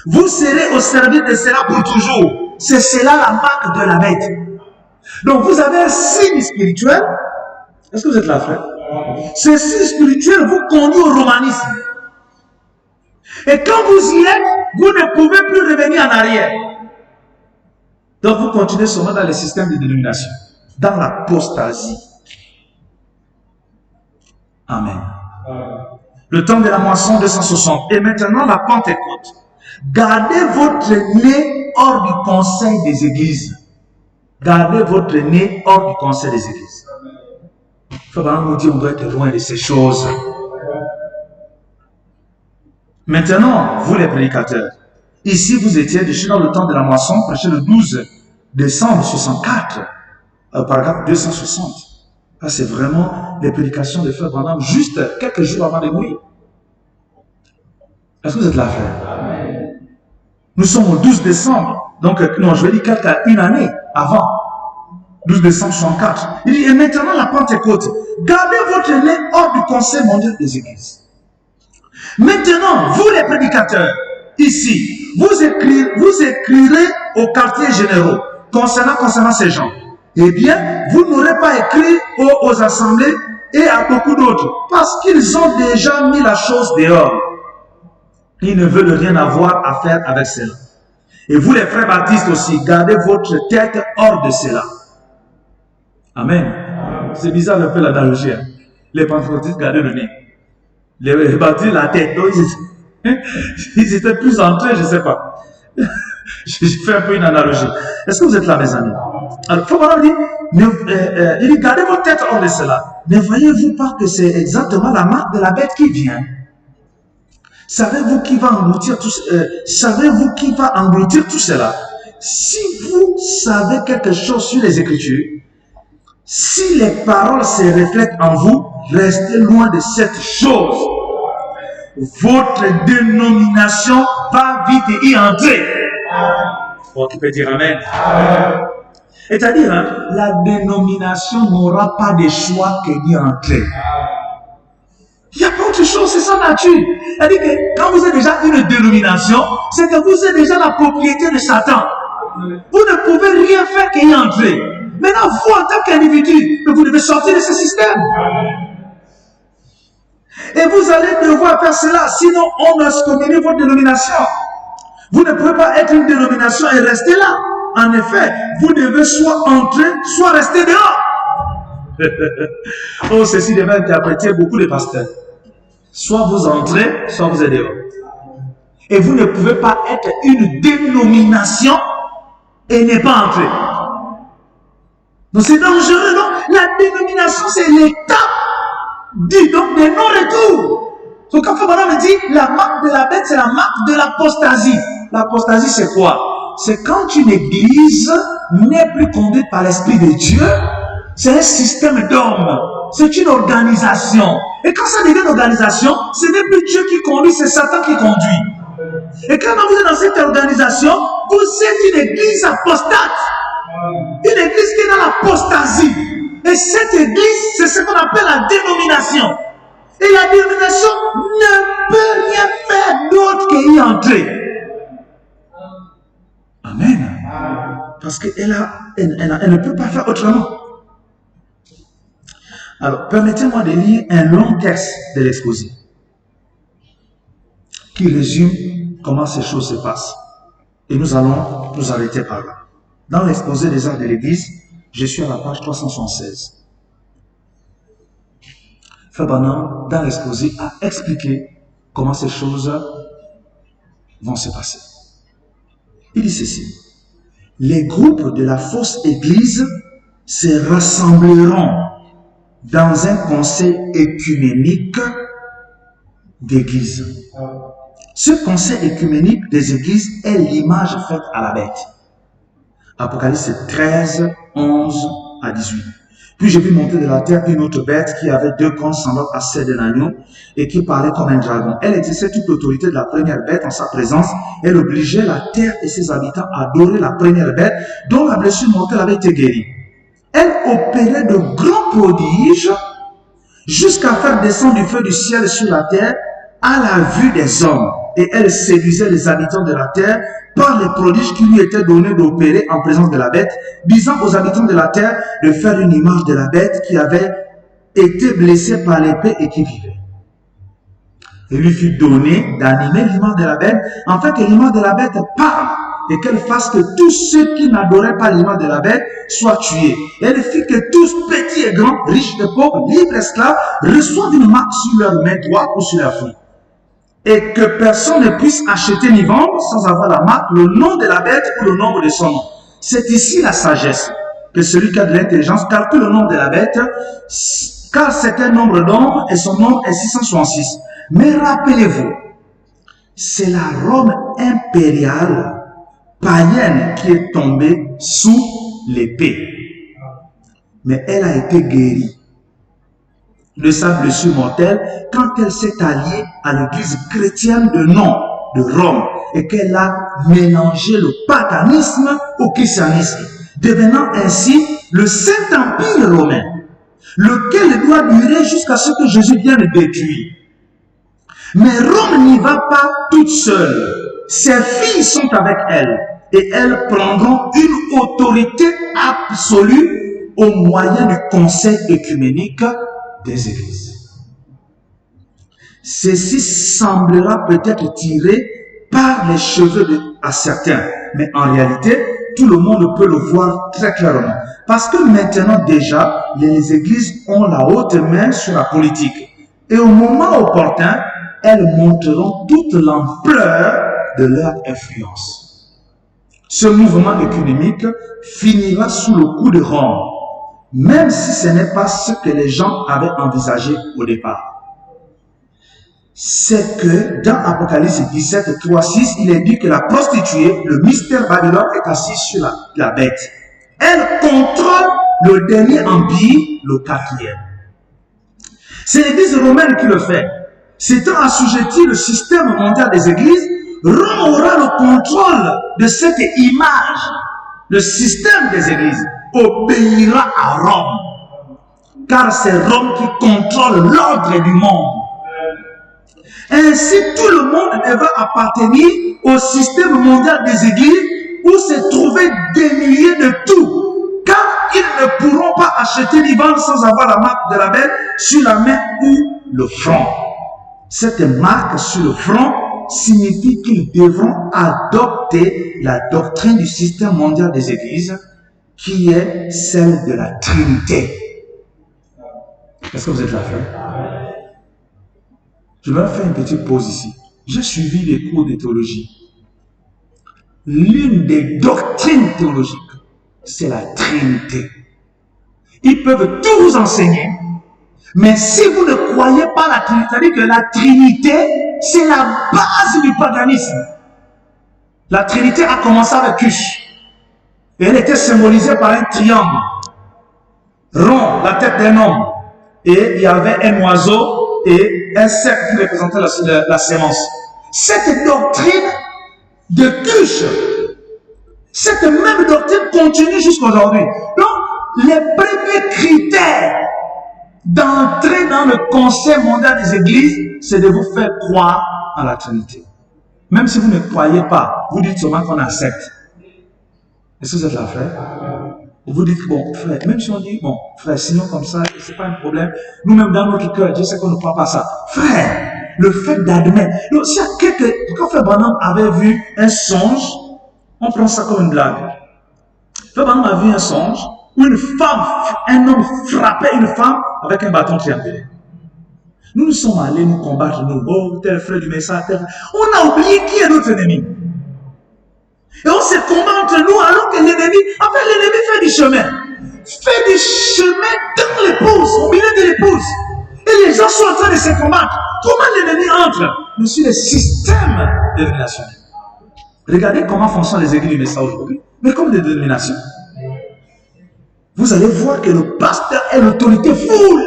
Vous serez au service de cela pour toujours. C'est cela la marque de la bête. Donc vous avez un signe spirituel. Est-ce que vous êtes là, frère? Ce signe spirituel vous conduit au romanisme. Et quand vous y êtes, vous ne pouvez plus revenir en arrière. Donc vous continuez seulement dans le système de dénomination, dans l'apostasie. Amen. Le temps de la moisson 260. Et maintenant la Pentecôte. Gardez votre nez hors du conseil des églises. Gardez votre nez hors du conseil des églises. Frère Branham nous dit on doit être loin de ces choses. Maintenant, vous les prédicateurs, ici vous étiez, je suis dans le temps de la moisson, prêché le 12 décembre 64, paragraphe 260. Ça c'est vraiment les prédications de Frère Branham, juste quelques jours avant de mourir. Est-ce que vous êtes là, frère? Nous sommes au 12 décembre, donc non, je vais dire une année avant. 12 décembre 64. Il dit, et maintenant la Pentecôte, gardez votre nez hors du conseil mondial des églises. Maintenant, vous les prédicateurs, ici, vous écrirez aux quartiers généraux concernant ces gens. Eh bien, vous n'aurez pas écrit aux assemblées et à beaucoup d'autres, parce qu'ils ont déjà mis la chose dehors. Ils ne veulent rien avoir à faire avec cela. Et vous les frères baptistes aussi, gardez votre tête hors de cela. Amen. C'est bizarre un peu l'analogie. Hein. Les pentecôtistes gardaient le nez. Les baptistes la tête. Donc ils étaient plus entrés, je ne sais pas. Je fais un peu une analogie. Est-ce que vous êtes là, mes amis? Alors, Fabara dit, il dit, gardez votre tête hors de cela. Ne voyez-vous pas que c'est exactement la marque de la bête qui vient? Savez-vous qui va engloutir savez-vous qui va engloutir tout cela? Si vous savez quelque chose sur les Écritures, si les paroles se reflètent en vous, restez loin de cette chose. Votre dénomination va vite y entrer. Oh, tu peux dire Amen. C'est-à-dire, hein, la dénomination n'aura pas de choix que d'y entrer. Il n'y a pas autre chose, c'est sa nature. C'est-à-dire que quand vous êtes déjà une dénomination, c'est que vous êtes déjà la propriété de Satan. Vous ne pouvez rien faire qu'y entrer. Maintenant, vous, en tant qu'individu, vous devez sortir de ce système. Et vous allez devoir faire cela, sinon on va excommunier votre dénomination. Vous ne pouvez pas être une dénomination et rester là. En effet, vous devez soit entrer, soit rester dehors. Oh, ceci devait interpréter beaucoup de pasteurs. Soit vous entrez, soit vous êtes dehors. Et vous ne pouvez pas être une dénomination et ne pas entrer. Donc c'est dangereux, non? La dénomination, c'est l'étape dit donc de non-retour. Donc quand Fabara me dit, la marque de la bête, c'est la marque de l'apostasie. L'apostasie, c'est quoi? C'est quand une église n'est plus conduite par l'Esprit de Dieu. C'est un système d'hommes. C'est une organisation. Et quand ça devient une organisation, ce n'est plus Dieu qui conduit, c'est Satan qui conduit. Et quand vous êtes dans cette organisation, vous êtes une église apostate. Une église qui est dans l'apostasie. Et cette église, c'est ce qu'on appelle la dénomination. Et la dénomination ne peut rien faire d'autre qu'y entrer. Amen. Parce qu'elle ne peut pas faire autrement. Alors, permettez-moi de lire un long texte de l'exposé qui résume comment ces choses se passent. Et nous allons nous arrêter par là. Dans l'exposé des actes de l'Église, je suis à la page 376. Frère Branham, dans l'exposé, a expliqué comment ces choses vont se passer. Il dit ceci. Les groupes de la fausse Église se rassembleront dans un conseil écuménique d'église. Ce conseil écuménique des églises est l'image faite à la bête. Apocalypse 13, 11 à 18. Puis je vis monter de la terre une autre bête qui avait deux cornes semblables à celles d'un agneau et qui parlait comme un dragon. Elle exerçait toute l'autorité de la première bête en sa présence. Elle obligeait la terre et ses habitants à adorer la première bête dont la blessure mortelle avait été guérie. Elle opérait de grands prodiges jusqu'à faire descendre du feu du ciel sur la terre à la vue des hommes. Et elle séduisait les habitants de la terre par les prodiges qui lui étaient donnés d'opérer en présence de la bête, disant aux habitants de la terre de faire une image de la bête qui avait été blessée par l'épée et qui vivait. Il lui fut donné d'animer l'image de la bête, afin que l'image de la bête parle et qu'elle fasse que tous ceux qui n'adoraient pas l'image de la bête soient tués. Et elle fit que tous, petits et grands, riches et pauvres, libres et esclaves, reçoivent une marque sur leur main droite ou sur leur front. Et que personne ne puisse acheter ni vendre sans avoir la marque, le nom de la bête ou le nombre de son nom. C'est ici la sagesse, que celui qui a de l'intelligence calcule le nom de la bête, car c'est un nombre d'hommes et son nombre est 666. Mais rappelez-vous, c'est la Rome impériale païenne qui est tombée sous l'épée. Mais elle a été guérie de sa blessure mortelle quand elle s'est alliée à l'église chrétienne de nom de Rome et qu'elle a mélangé le paganisme au christianisme, devenant ainsi le Saint-Empire romain, lequel doit durer jusqu'à ce que Jésus vienne détruire. Mais Rome n'y va pas toute seule. Ses filles sont avec elle et elles prendront une autorité absolue au moyen du conseil écuménique des églises. Ceci semblera peut-être tiré par les cheveux à certains, mais en réalité, tout le monde peut le voir très clairement. Parce que maintenant déjà, les églises ont la haute main sur la politique. Et au moment opportun, elles montreront toute l'ampleur de leur influence. Ce mouvement économique finira sous le coup de Rome, même si ce n'est pas ce que les gens avaient envisagé au départ. C'est que dans Apocalypse 17, 3, 6, il est dit que la prostituée, le mystère Babylone, est assise sur la bête. Elle contrôle le dernier empire, le quatrième. C'est l'église romaine qui le fait. S'étant assujetti le système mondial des églises, Rome aura le contrôle de cette image. Le système des églises obéira à Rome. Car c'est Rome qui contrôle l'ordre du monde. Ainsi, tout le monde devra appartenir au système mondial des églises où se trouver dénués de tout. Car ils ne pourront pas acheter ni vendre sans avoir la marque de la bête sur la main ou le front. Cette marque sur le front signifie qu'ils devront adopter la doctrine du système mondial des églises qui est celle de la Trinité. Est-ce que vous êtes là, frère? Je vais faire une petite pause ici. J'ai suivi les cours de théologie. L'une des doctrines théologiques, c'est la Trinité. Ils peuvent tout vous enseigner, mais si vous ne croyez pas la Trinité, c'est-à-dire que la Trinité, c'est la base du paganisme. La Trinité a commencé avec Cush. Et elle était symbolisée par un triangle rond, la tête d'un homme. Et il y avait un oiseau et un cercle qui représentait la sémence. Cette doctrine de Cush, cette même doctrine continue jusqu'aujourd'hui. Donc, les premiers critères d'entrer dans le conseil mondial des églises, c'est de vous faire croire à la Trinité. Même si vous ne croyez pas, vous dites seulement qu'on accepte. Est-ce que vous êtes là, frère? Vous dites, bon, frère, même si on dit, bon, frère, sinon comme ça, c'est pas un problème. Nous-mêmes, dans notre cœur, Dieu sait qu'on ne croit pas ça. Frère, le fait d'admettre. Donc, si quand Frère Branham avait vu un songe, on prend ça comme une blague. Frère Branham a vu un songe où une femme, un homme frappait une femme avec un bâton triangulaire. Nous sommes allés nous combattre, nous, oh, tel frère du message, tel. On a oublié qui est notre ennemi. Et on se combat entre nous alors que l'ennemi, en fait, l'ennemi fait du chemin. Fait du chemin dans l'épouse, au milieu de l'épouse. Et les gens sont en train de se combattre. Comment l'ennemi entre? Mais sur le système dénominationnel. Regardez comment fonctionnent les églises du message aujourd'hui. Mais comme des dénominations. Vous allez voir que le pasteur est l'autorité full.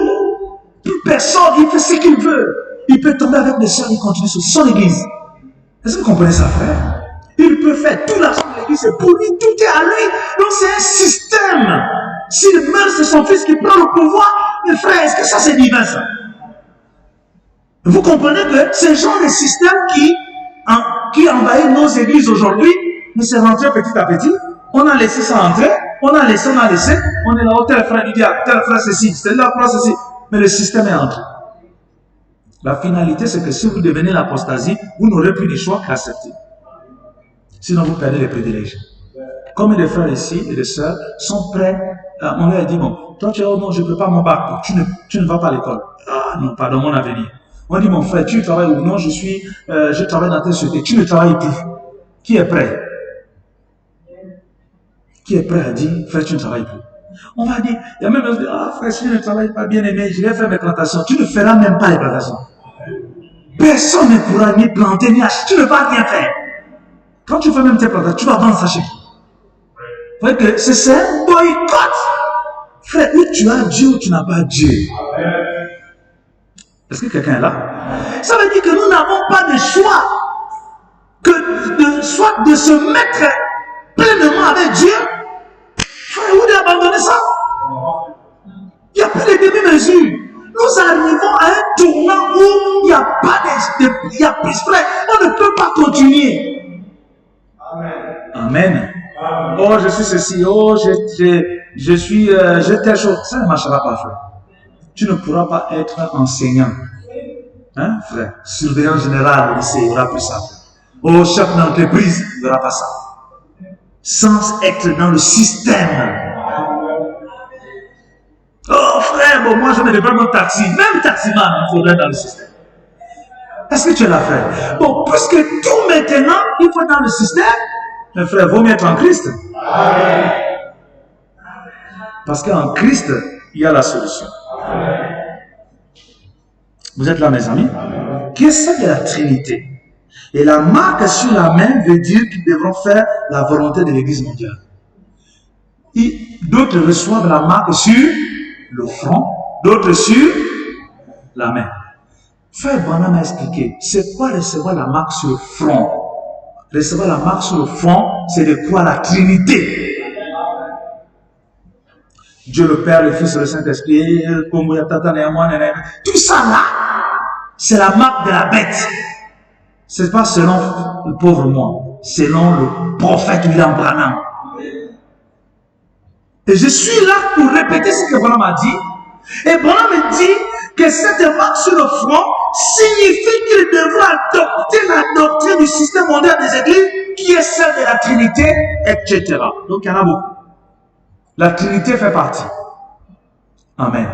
Plus personne, il fait ce qu'il veut. Il peut tomber avec des sœurs, il continue sur son église. Est-ce que vous comprenez ça, frère? Il peut faire tout l'argent de l'église, c'est pour lui, tout est à lui. Donc c'est un système. S'il meurt, c'est son fils qui prend le pouvoir. Mais frère, est-ce que ça c'est divin, ça? Vous comprenez que ce genre de système qui envahit nos églises aujourd'hui, mais c'est rentré petit à petit. On a laissé ça entrer, on a laissé, on est là, tel frère, il dit, tel frère ceci, tel frère ceci. Mais le système est entré. La finalité, c'est que si vous devenez l'apostasie, vous n'aurez plus de choix qu'accepter. Sinon, vous perdez les privilèges. Comme les frères ici et les sœurs sont prêts, on leur a dit, bon, toi tu dis, oh non, je ne peux pas mon bac, tu ne vas pas à l'école. Ah non, pardon, mon avenir. On dit, mon frère, tu travailles ou non, je travaille dans telle société, tu ne travailles plus. Qui est prêt? Qui est prêt à dire, frère, tu ne travailles plus? On va dire, il y a même qui dit, ah frère, si je ne travaille pas bien aimé, je vais faire mes plantations. Tu ne feras même pas les plantations. Personne ne pourra ni planter, ni acheter, tu ne vas rien faire. Quand tu fais même tes plantations, tu vas vendre ça chez qui? Vous voyez que c'est un boycott. Frère, où tu as Dieu ou tu n'as pas Dieu. Est-ce que quelqu'un est là? Ça veut dire que nous n'avons pas de choix que soit de se mettre pleinement avec Dieu. Frère, vous devez abandonner ça. Il n'y a plus de demi-mesure. Nous arrivons à un tournant où il n'y a pas il y a plus, frère. On ne peut pas continuer. Amen. Oh, je suis ceci. Oh, j'ai telle chose. Ça ne marchera pas, frère. Tu ne pourras pas être enseignant. Hein, frère? Surveillant général au lycée, il n'y aura plus ça. Oh, chef d'entreprise, il n'y aura pas ça. sans être dans le système. Oh frère, bon, moi je ne vais pas mon taxi. Même taximan, il faudrait dans le système. Est-ce que tu l'as fait? Bon, puisque tout maintenant, il faut être dans le système, mes frères, vaut mieux être en Christ. Parce qu'en Christ, il y a la solution. Vous êtes là, mes amis? Qu'est-ce que la Trinité? Et la marque sur la main veut dire qu'ils devront faire la volonté de l'Église mondiale. D'autres reçoivent la marque sur le front, d'autres sur la main. Frère Branham m'a expliqué, c'est quoi recevoir la marque sur le front? Recevoir la marque sur le front, c'est de quoi la Trinité? Dieu le Père, le Fils et le Saint-Esprit, tout ça là, c'est la marque de la bête. C'est pas selon le pauvre moi, selon le prophète William Branham. Et je suis là pour répéter ce que Branham a dit. Et Branham me dit que cette marque sur le front signifie qu'il devra adopter la doctrine du système mondial des églises, qui est celle de la Trinité, etc. Donc il y en a beaucoup. La Trinité fait partie. Amen.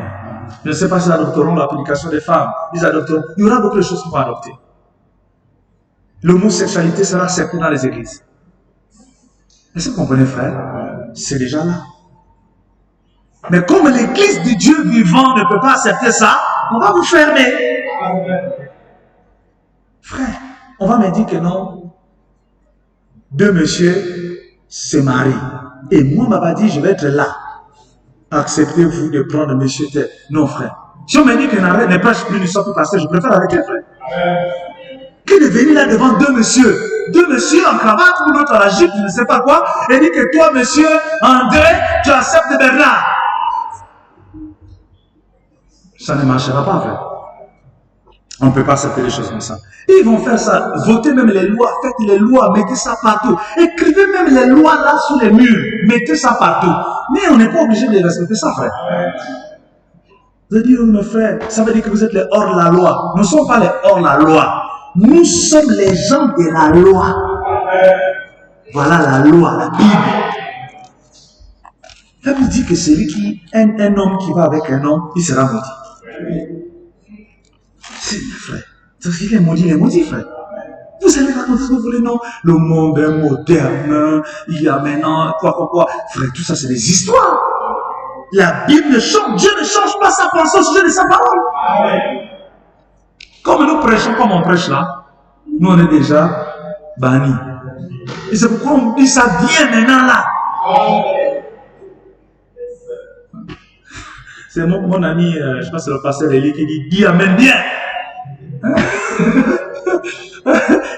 Je ne sais pas si ils adopteront l'application des femmes. Ils adopteront. Il y aura beaucoup de choses qu'ils vont adopter. L'homosexualité sera acceptée dans les églises. Est-ce que vous comprenez, frère? C'est déjà là. Mais comme l'église du Dieu vivant ne peut pas accepter ça, on va vous fermer. Frère, on va me dire que non. Deux messieurs se marient. Et moi, on m'a dit, je vais être là. Acceptez-vous de prendre monsieur tel. Non, frère. Si on me dit que n'arrête ne prêche plus, ne soit plus pasteur, je préfère avec les frères. Que de venir là devant deux messieurs en cravate ou l'autre à la jupe, je ne sais pas quoi, et dit que toi, monsieur André, tu acceptes Bernard. Ça ne marchera pas, frère. On ne peut pas accepter les choses comme ça. Ils vont faire ça, voter même les lois, faites les lois, mettez ça partout. Écrivez même les lois là sur les murs, mettez ça partout. Mais on n'est pas obligé de respecter ça, frère. Vous allez dire, mes frères, ça veut dire que vous êtes les hors la loi. Nous ne sommes pas les hors la loi. Nous sommes les gens de la loi. Voilà la loi, la Bible. La Bible dit que celui qui aime un homme qui va avec un homme, il sera maudit. C'est frère. Parce qu'il est maudit, frère. Vous savez raconter ce que vous voulez, non? Le monde est moderne, il y a maintenant, quoi. Frère, tout ça, c'est des histoires. La Bible change, Dieu ne change pas sa pensée au sujet de sa parole. Comme nous prêchons comme on prêche là, nous on est déjà bannis. Et c'est pourquoi on dit ça vient maintenant là. C'est mon ami, je pense que c'est le pasteur Eli qui dit, dis Amen bien.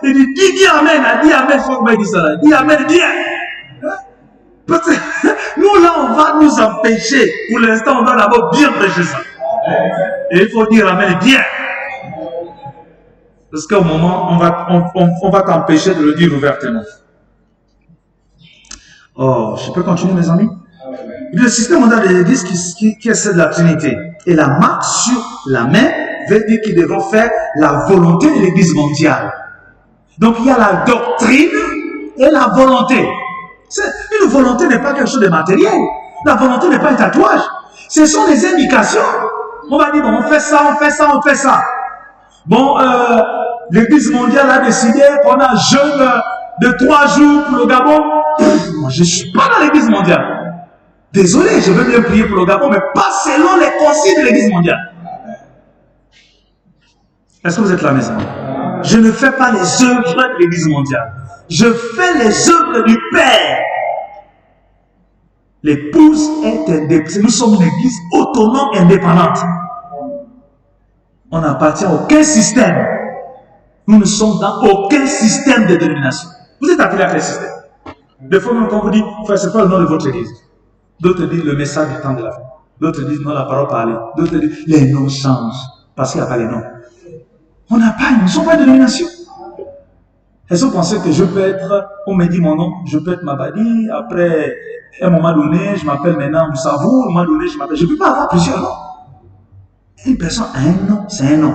Il dit, dis Amen, dis Amen, faut que je dise ça. Dis Amen bien. Nous là, on va nous empêcher. Pour l'instant, on va d'abord bien prêcher ça. Et il faut dire Amen bien. Parce qu'au moment, on va t'empêcher de le dire ouvertement. Oh, je peux continuer, mes amis? Le système mondial de l'Église qui est celle de la Trinité. Et la marque sur la main veut dire qu'ils devront faire la volonté de l'Église mondiale. Donc il y a la doctrine et la volonté. Une volonté n'est pas quelque chose de matériel. La volonté n'est pas un tatouage. Ce sont des indications. On va dire, bon, on fait ça. Bon, l'Église mondiale a décidé qu'on a un jeûne de 3 jours pour le Gabon. Moi, je ne suis pas dans l'Église mondiale. Désolé, je veux bien prier pour le Gabon, mais pas selon les consignes de l'Église mondiale. Est-ce que vous êtes là, mes amis? Je ne fais pas les œuvres de l'Église mondiale. Je fais les œuvres du Père. L'épouse est indépendante. Nous sommes une Église autonome, indépendante. On n'appartient à aucun système. Nous ne sommes dans aucun système de dénomination. Vous êtes appelés à quel système? Des fois, quand on vous dit, frère, c'est pas le nom de votre Église. D'autres disent le message du temps de la fin. D'autres disent non, la parole parlée. D'autres disent les noms changent. Parce qu'il n'y a pas les noms. On n'a pas, nous ne sommes pas de dénomination. Est-ce que vous pensez que je peux être, on me dit mon nom, je peux être Mabadi, après, à un moment donné, je m'appelle maintenant Moussavou, à un moment donné, je m'appelle. Je ne peux pas avoir plusieurs noms. Une personne a un nom, c'est un nom.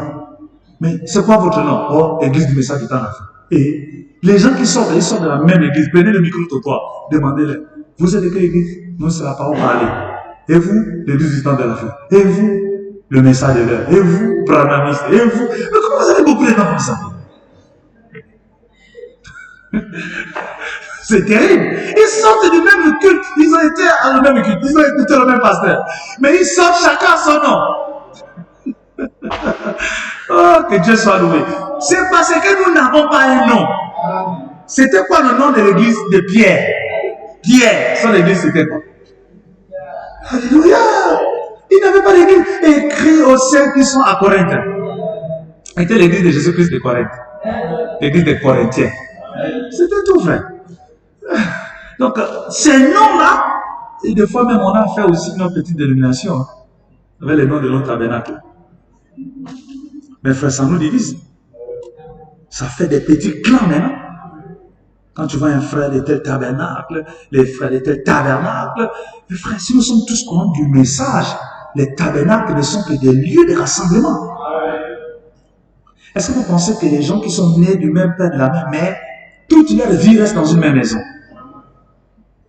Mais c'est quoi votre nom? Oh, Église du message du temps de la fin. Et les gens qui sortent, ils sortent de la même église. Prenez le micro-trottoir, demandez-leur. Vous êtes de quelle église? Nous, c'est la parole parlée. Et vous, l'église du temps de la fin. Et vous, le message de l'heure. Et vous, branamiste. Et vous. Mais comment vous avez beaucoup de gens comme ça? C'est terrible. Ils sortent du même culte. Ils ont été à le même culte. Ils ont écouté le même pasteur. Mais ils sortent chacun son nom. Oh, que Dieu soit loué. C'est parce que nous n'avons pas un nom. C'était quoi le nom de l'église de Pierre? Pierre, son église, c'était quoi? Alléluia. Il n'avait pas d'église. Écrit aux saints qui sont à Corinthe. C'était l'église de Jésus-Christ de Corinthe. L'église des Corinthiens. C'était tout vrai. Donc, ces noms-là, et des fois même, on a fait aussi notre petite dénomination, avec les noms de notre tabernacle. Mais frère, ça nous divise. Ça fait des petits clans maintenant. Quand tu vois un frère de tel tabernacle, les frères de tel tabernacle, les frères, si nous sommes tous courants du message, les tabernacles ne sont que des lieux de rassemblement. Est-ce que vous pensez que les gens qui sont nés du même père, de la même mère, toute leur vie reste dans une même maison?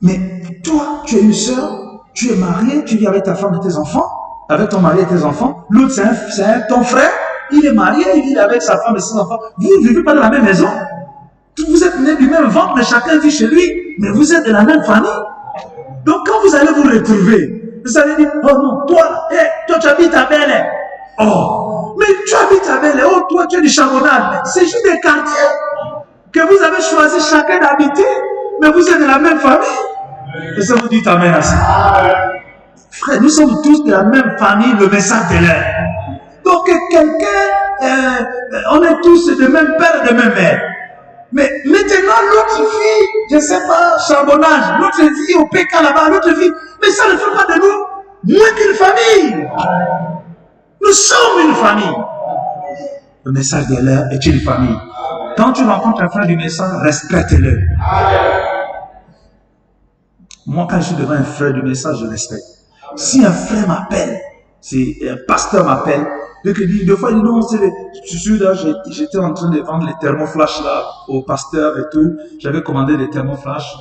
Mais toi, tu es une sœur, tu es marié, tu vis avec ta femme et tes enfants, avec ton mari et tes enfants. L'autre, c'est ton frère, il est marié, il vit avec sa femme et ses enfants. Vous ne vivez pas dans la même maison. Vous êtes nés du même ventre, mais chacun vit chez lui. Mais vous êtes de la même famille. Donc quand vous allez vous retrouver, vous allez dire, oh non, toi tu habites à Bel-Air. Oh, mais tu habites à Bel-Air. Oh, toi tu es du Charbonnage. C'est juste des quartiers que vous avez choisi chacun d'habiter, mais vous êtes de la même famille. Et ça vous dit amen à ça. Frère, nous sommes tous de la même famille, le message de l'air. Donc quelqu'un, on est tous de même père et de même mère. Mais maintenant, l'autre fille, je ne sais pas, Charbonnage, l'autre fille au PK là-bas, l'autre fille, mais ça ne fait pas de nous moins qu'une famille. Nous sommes une famille. Le message de l'air est une famille. Quand tu rencontres un frère du message, respecte-le. Moi, quand je suis devant un frère du message, je respecte. Si un frère m'appelle, si un pasteur m'appelle, deux fois il dit non, je suis là, j'étais en train de vendre les thermoflash là au pasteur et tout. J'avais commandé des thermoflash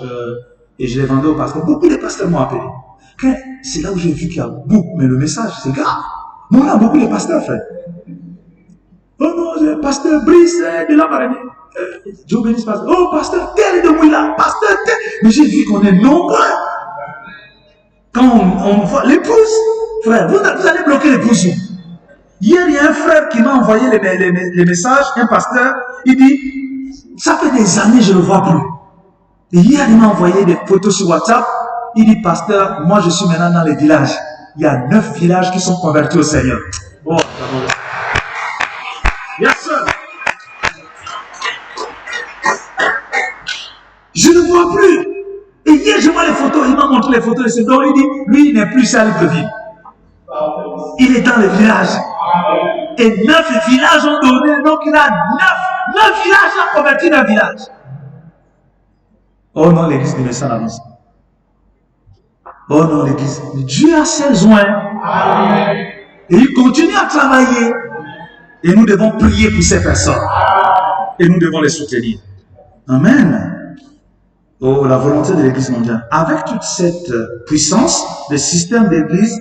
et je les vendais au pasteur. Beaucoup de pasteurs m'ont appelé. C'est là où j'ai vu qu'il y a beaucoup, mais le message, c'est grave. Moi, on a beaucoup de pasteurs, frère. Oh non, j'ai pasteur Brice de la Marine. Dieu bénisse pasteur. Oh, pasteur tel de Mouila, pasteur tel. Mais j'ai vu qu'on est nombreux. Quand on voit l'épouse, frère, vous allez bloquer l'épouse. Hier, il y a un frère qui m'a envoyé les messages, un pasteur, il dit, ça fait des années, je ne le vois plus. Et hier, il m'a envoyé des photos sur WhatsApp, il dit, pasteur, moi je suis maintenant dans les villages. Il y a 9 villages qui sont convertis au Seigneur. Oh, yes, sir. Je ne vois plus. Et hier, je vois les photos, il m'a montré les photos de ce dont il dit, lui, il n'est plus à Libreville. Il est dans les villages. Et 9 villages ont donné, donc il a 9 villages à convertir d'un village. Oh non, l'église du message avance. Oh non, l'église. Dieu a ses soins. Et il continue à travailler. Et nous devons prier pour ces personnes. Et nous devons les soutenir. Amen. Oh, la volonté de l'église mondiale. Avec toute cette puissance, les systèmes d'église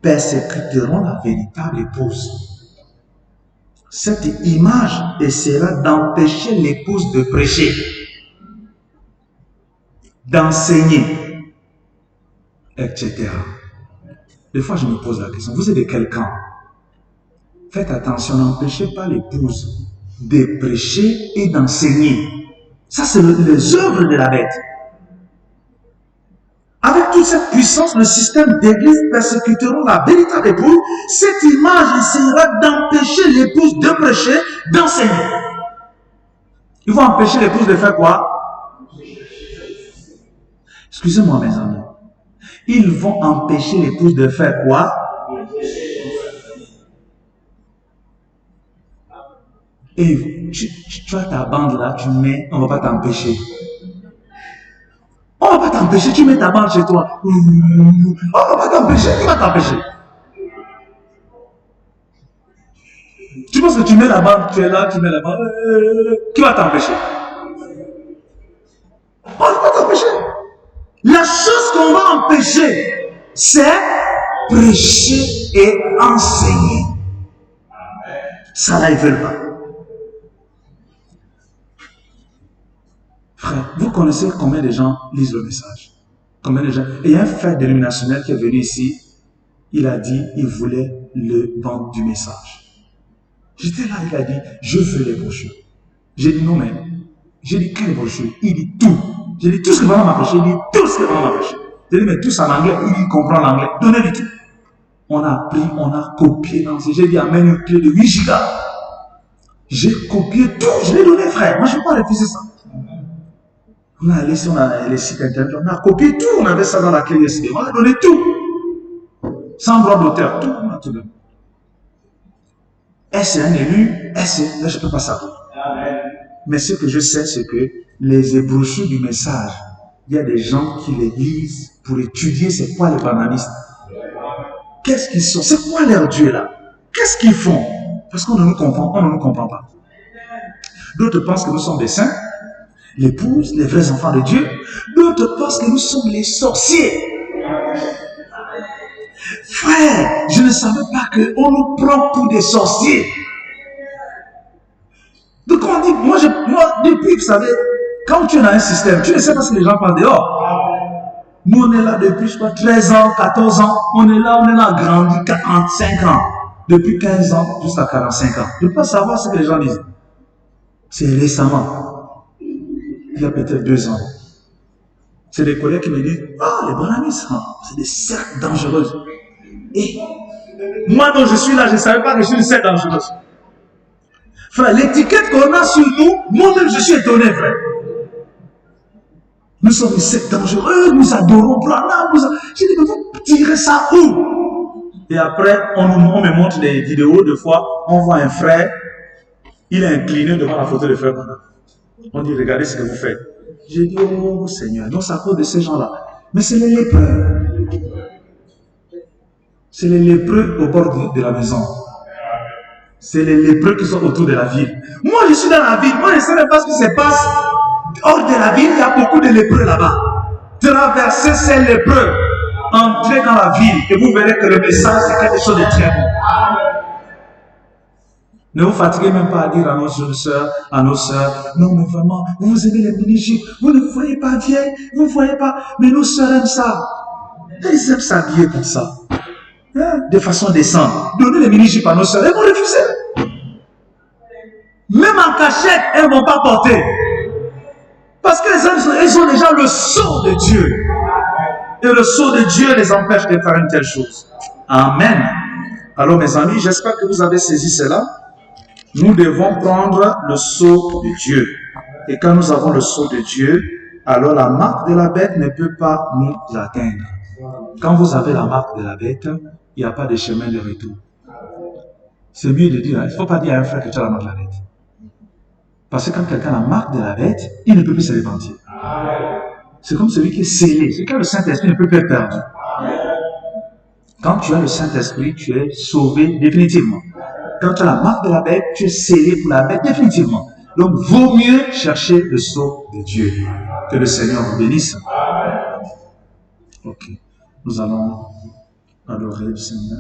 persécuteront la véritable épouse. Cette image essaiera d'empêcher l'épouse de prêcher, d'enseigner, etc. Des fois, je me pose la question, vous êtes de quel camp? Faites attention, n'empêchez pas l'épouse de prêcher et d'enseigner. Ça, c'est les œuvres de la bête. Avec toute cette puissance, le système d'église persécuteront la véritable épouse. Cette image essaiera d'empêcher l'épouse de prêcher, d'enseigner. Ils vont empêcher l'épouse de faire quoi? Excusez-moi mes amis. Ils vont empêcher l'épouse de faire quoi? Et tu as ta bande là, tu mets, on ne va pas t'empêcher. On ne va pas t'empêcher, tu mets ta bande chez toi. On ne va pas t'empêcher, qui va t'empêcher? Tu penses que tu mets là-bas, tu es là, tu mets là-bas, qui va t'empêcher? On ne va pas t'empêcher. La chose qu'on va empêcher, c'est prêcher et enseigner. Ça là, ils ne veulent pas. Frère, vous connaissez combien de gens lisent le message? Combien de gens? Et il y a un frère dénominationnel qui est venu ici, il a dit, il voulait le vendre du message. J'étais là, il a dit, je veux les brochures. J'ai dit non, mais, j'ai dit quelle brochure? Il dit tout. J'ai dit tout ce que vraiment m'a prêché, il dit tout ce que vraiment m'a prêché. J'ai dit, mais tout ça en anglais, il dit, il comprend l'anglais. Donnez-lui tout. On a pris, on a copié dans ces. J'ai dit, amène une clé de 8 gigas. J'ai copié tout, je l'ai donné, frère. Moi, je ne vais pas refuser ça. On a laissé, on a les sites internet, on a copié tout, on avait ça dans la clé USB. On a donné tout. Sans droit d'auteur, tout, on a tout donné. Est-ce un élu? Est-ce, là, je ne peux pas savoir. Mais ce que je sais, c'est que les brochures du message, il y a des gens qui les lisent pour étudier c'est quoi les banalistes. Qu'est-ce qu'ils sont? C'est quoi leur Dieu là? Qu'est-ce qu'ils font? Parce qu'on ne nous comprend, on ne nous comprend pas. D'autres pensent que nous sommes des saints, l'épouse, les vrais enfants de Dieu. D'autres pensent que nous sommes les sorciers. Frère, je ne savais pas qu'on nous prend pour des sorciers. Donc on dit, moi depuis, vous savez, quand tu es dans un système, tu ne sais pas ce que les gens parlent dehors. Nous on est là depuis, je crois, 13 ans, 14 ans, on est là, grandi 45 ans. Depuis 15 ans jusqu'à 45 ans. Je ne peux pas savoir ce que les gens disent. C'est récemment. Il y a peut-être 2 ans. C'est des collègues qui me disent, ah, les brahmanistes, c'est des sectes dangereuses. Et moi dont je suis là, je ne savais pas que je suis une secte dangereuse. Frère, l'étiquette qu'on a sur nous, moi-même je suis étonné, frère. Nous sommes une secte dangereuse, nous adorons Branham. J'ai dit, mais vous tirez ça où? Et après, on me montre des vidéos, de fois, on voit un frère, il est incliné devant la photo de frère Branham. On dit, regardez ce que vous faites. J'ai dit, oh Seigneur, non, c'est à cause de ces gens-là. Mais c'est les lépreux. C'est les lépreux au bord de la maison. C'est les lépreux qui sont autour de la ville. Moi, je suis dans la ville. Moi, je ne sais même pas ce qui se passe. Hors de la ville, il y a beaucoup de lépreux là-bas. Traversez ces lépreux. Entrez dans la ville et vous verrez que le message, c'est quelque chose de très bon. Ne vous fatiguez même pas à dire à nos soeurs, à nos sœurs, non, mais vraiment, vous aimez les mini-jupes, vous ne vous voyez pas vieilles, vous ne voyez pas, mais nos sœurs aiment ça. Elles aiment s'habiller comme ça. De façon décente. Donnez les mini-jupes à nos sœurs, elles vont refuser. Même en cachette, elles ne vont pas porter. Parce qu'elles ont déjà le sceau de Dieu. Et le sceau de Dieu les empêche de faire une telle chose. Amen. Alors mes amis, j'espère que vous avez saisi cela. Nous devons prendre le sceau de Dieu. Et quand nous avons le sceau de Dieu, alors la marque de la bête ne peut pas nous atteindre. Quand vous avez la marque de la bête, il n'y a pas de chemin de retour. C'est mieux de dire, il ne faut pas dire à un frère que tu as la marque de la bête. Parce que quand quelqu'un a la marque de la bête, il ne peut plus se repentir. C'est comme celui qui est scellé. C'est quand le Saint-Esprit ne peut plus être perdu. Quand tu as le Saint-Esprit, tu es sauvé définitivement. Quand tu as la marque de la bête, tu es scellé pour la bête définitivement. Donc, vaut mieux chercher le sceau de Dieu. Que le Seigneur vous bénisse. Ok. Nous allons adorer le Seigneur.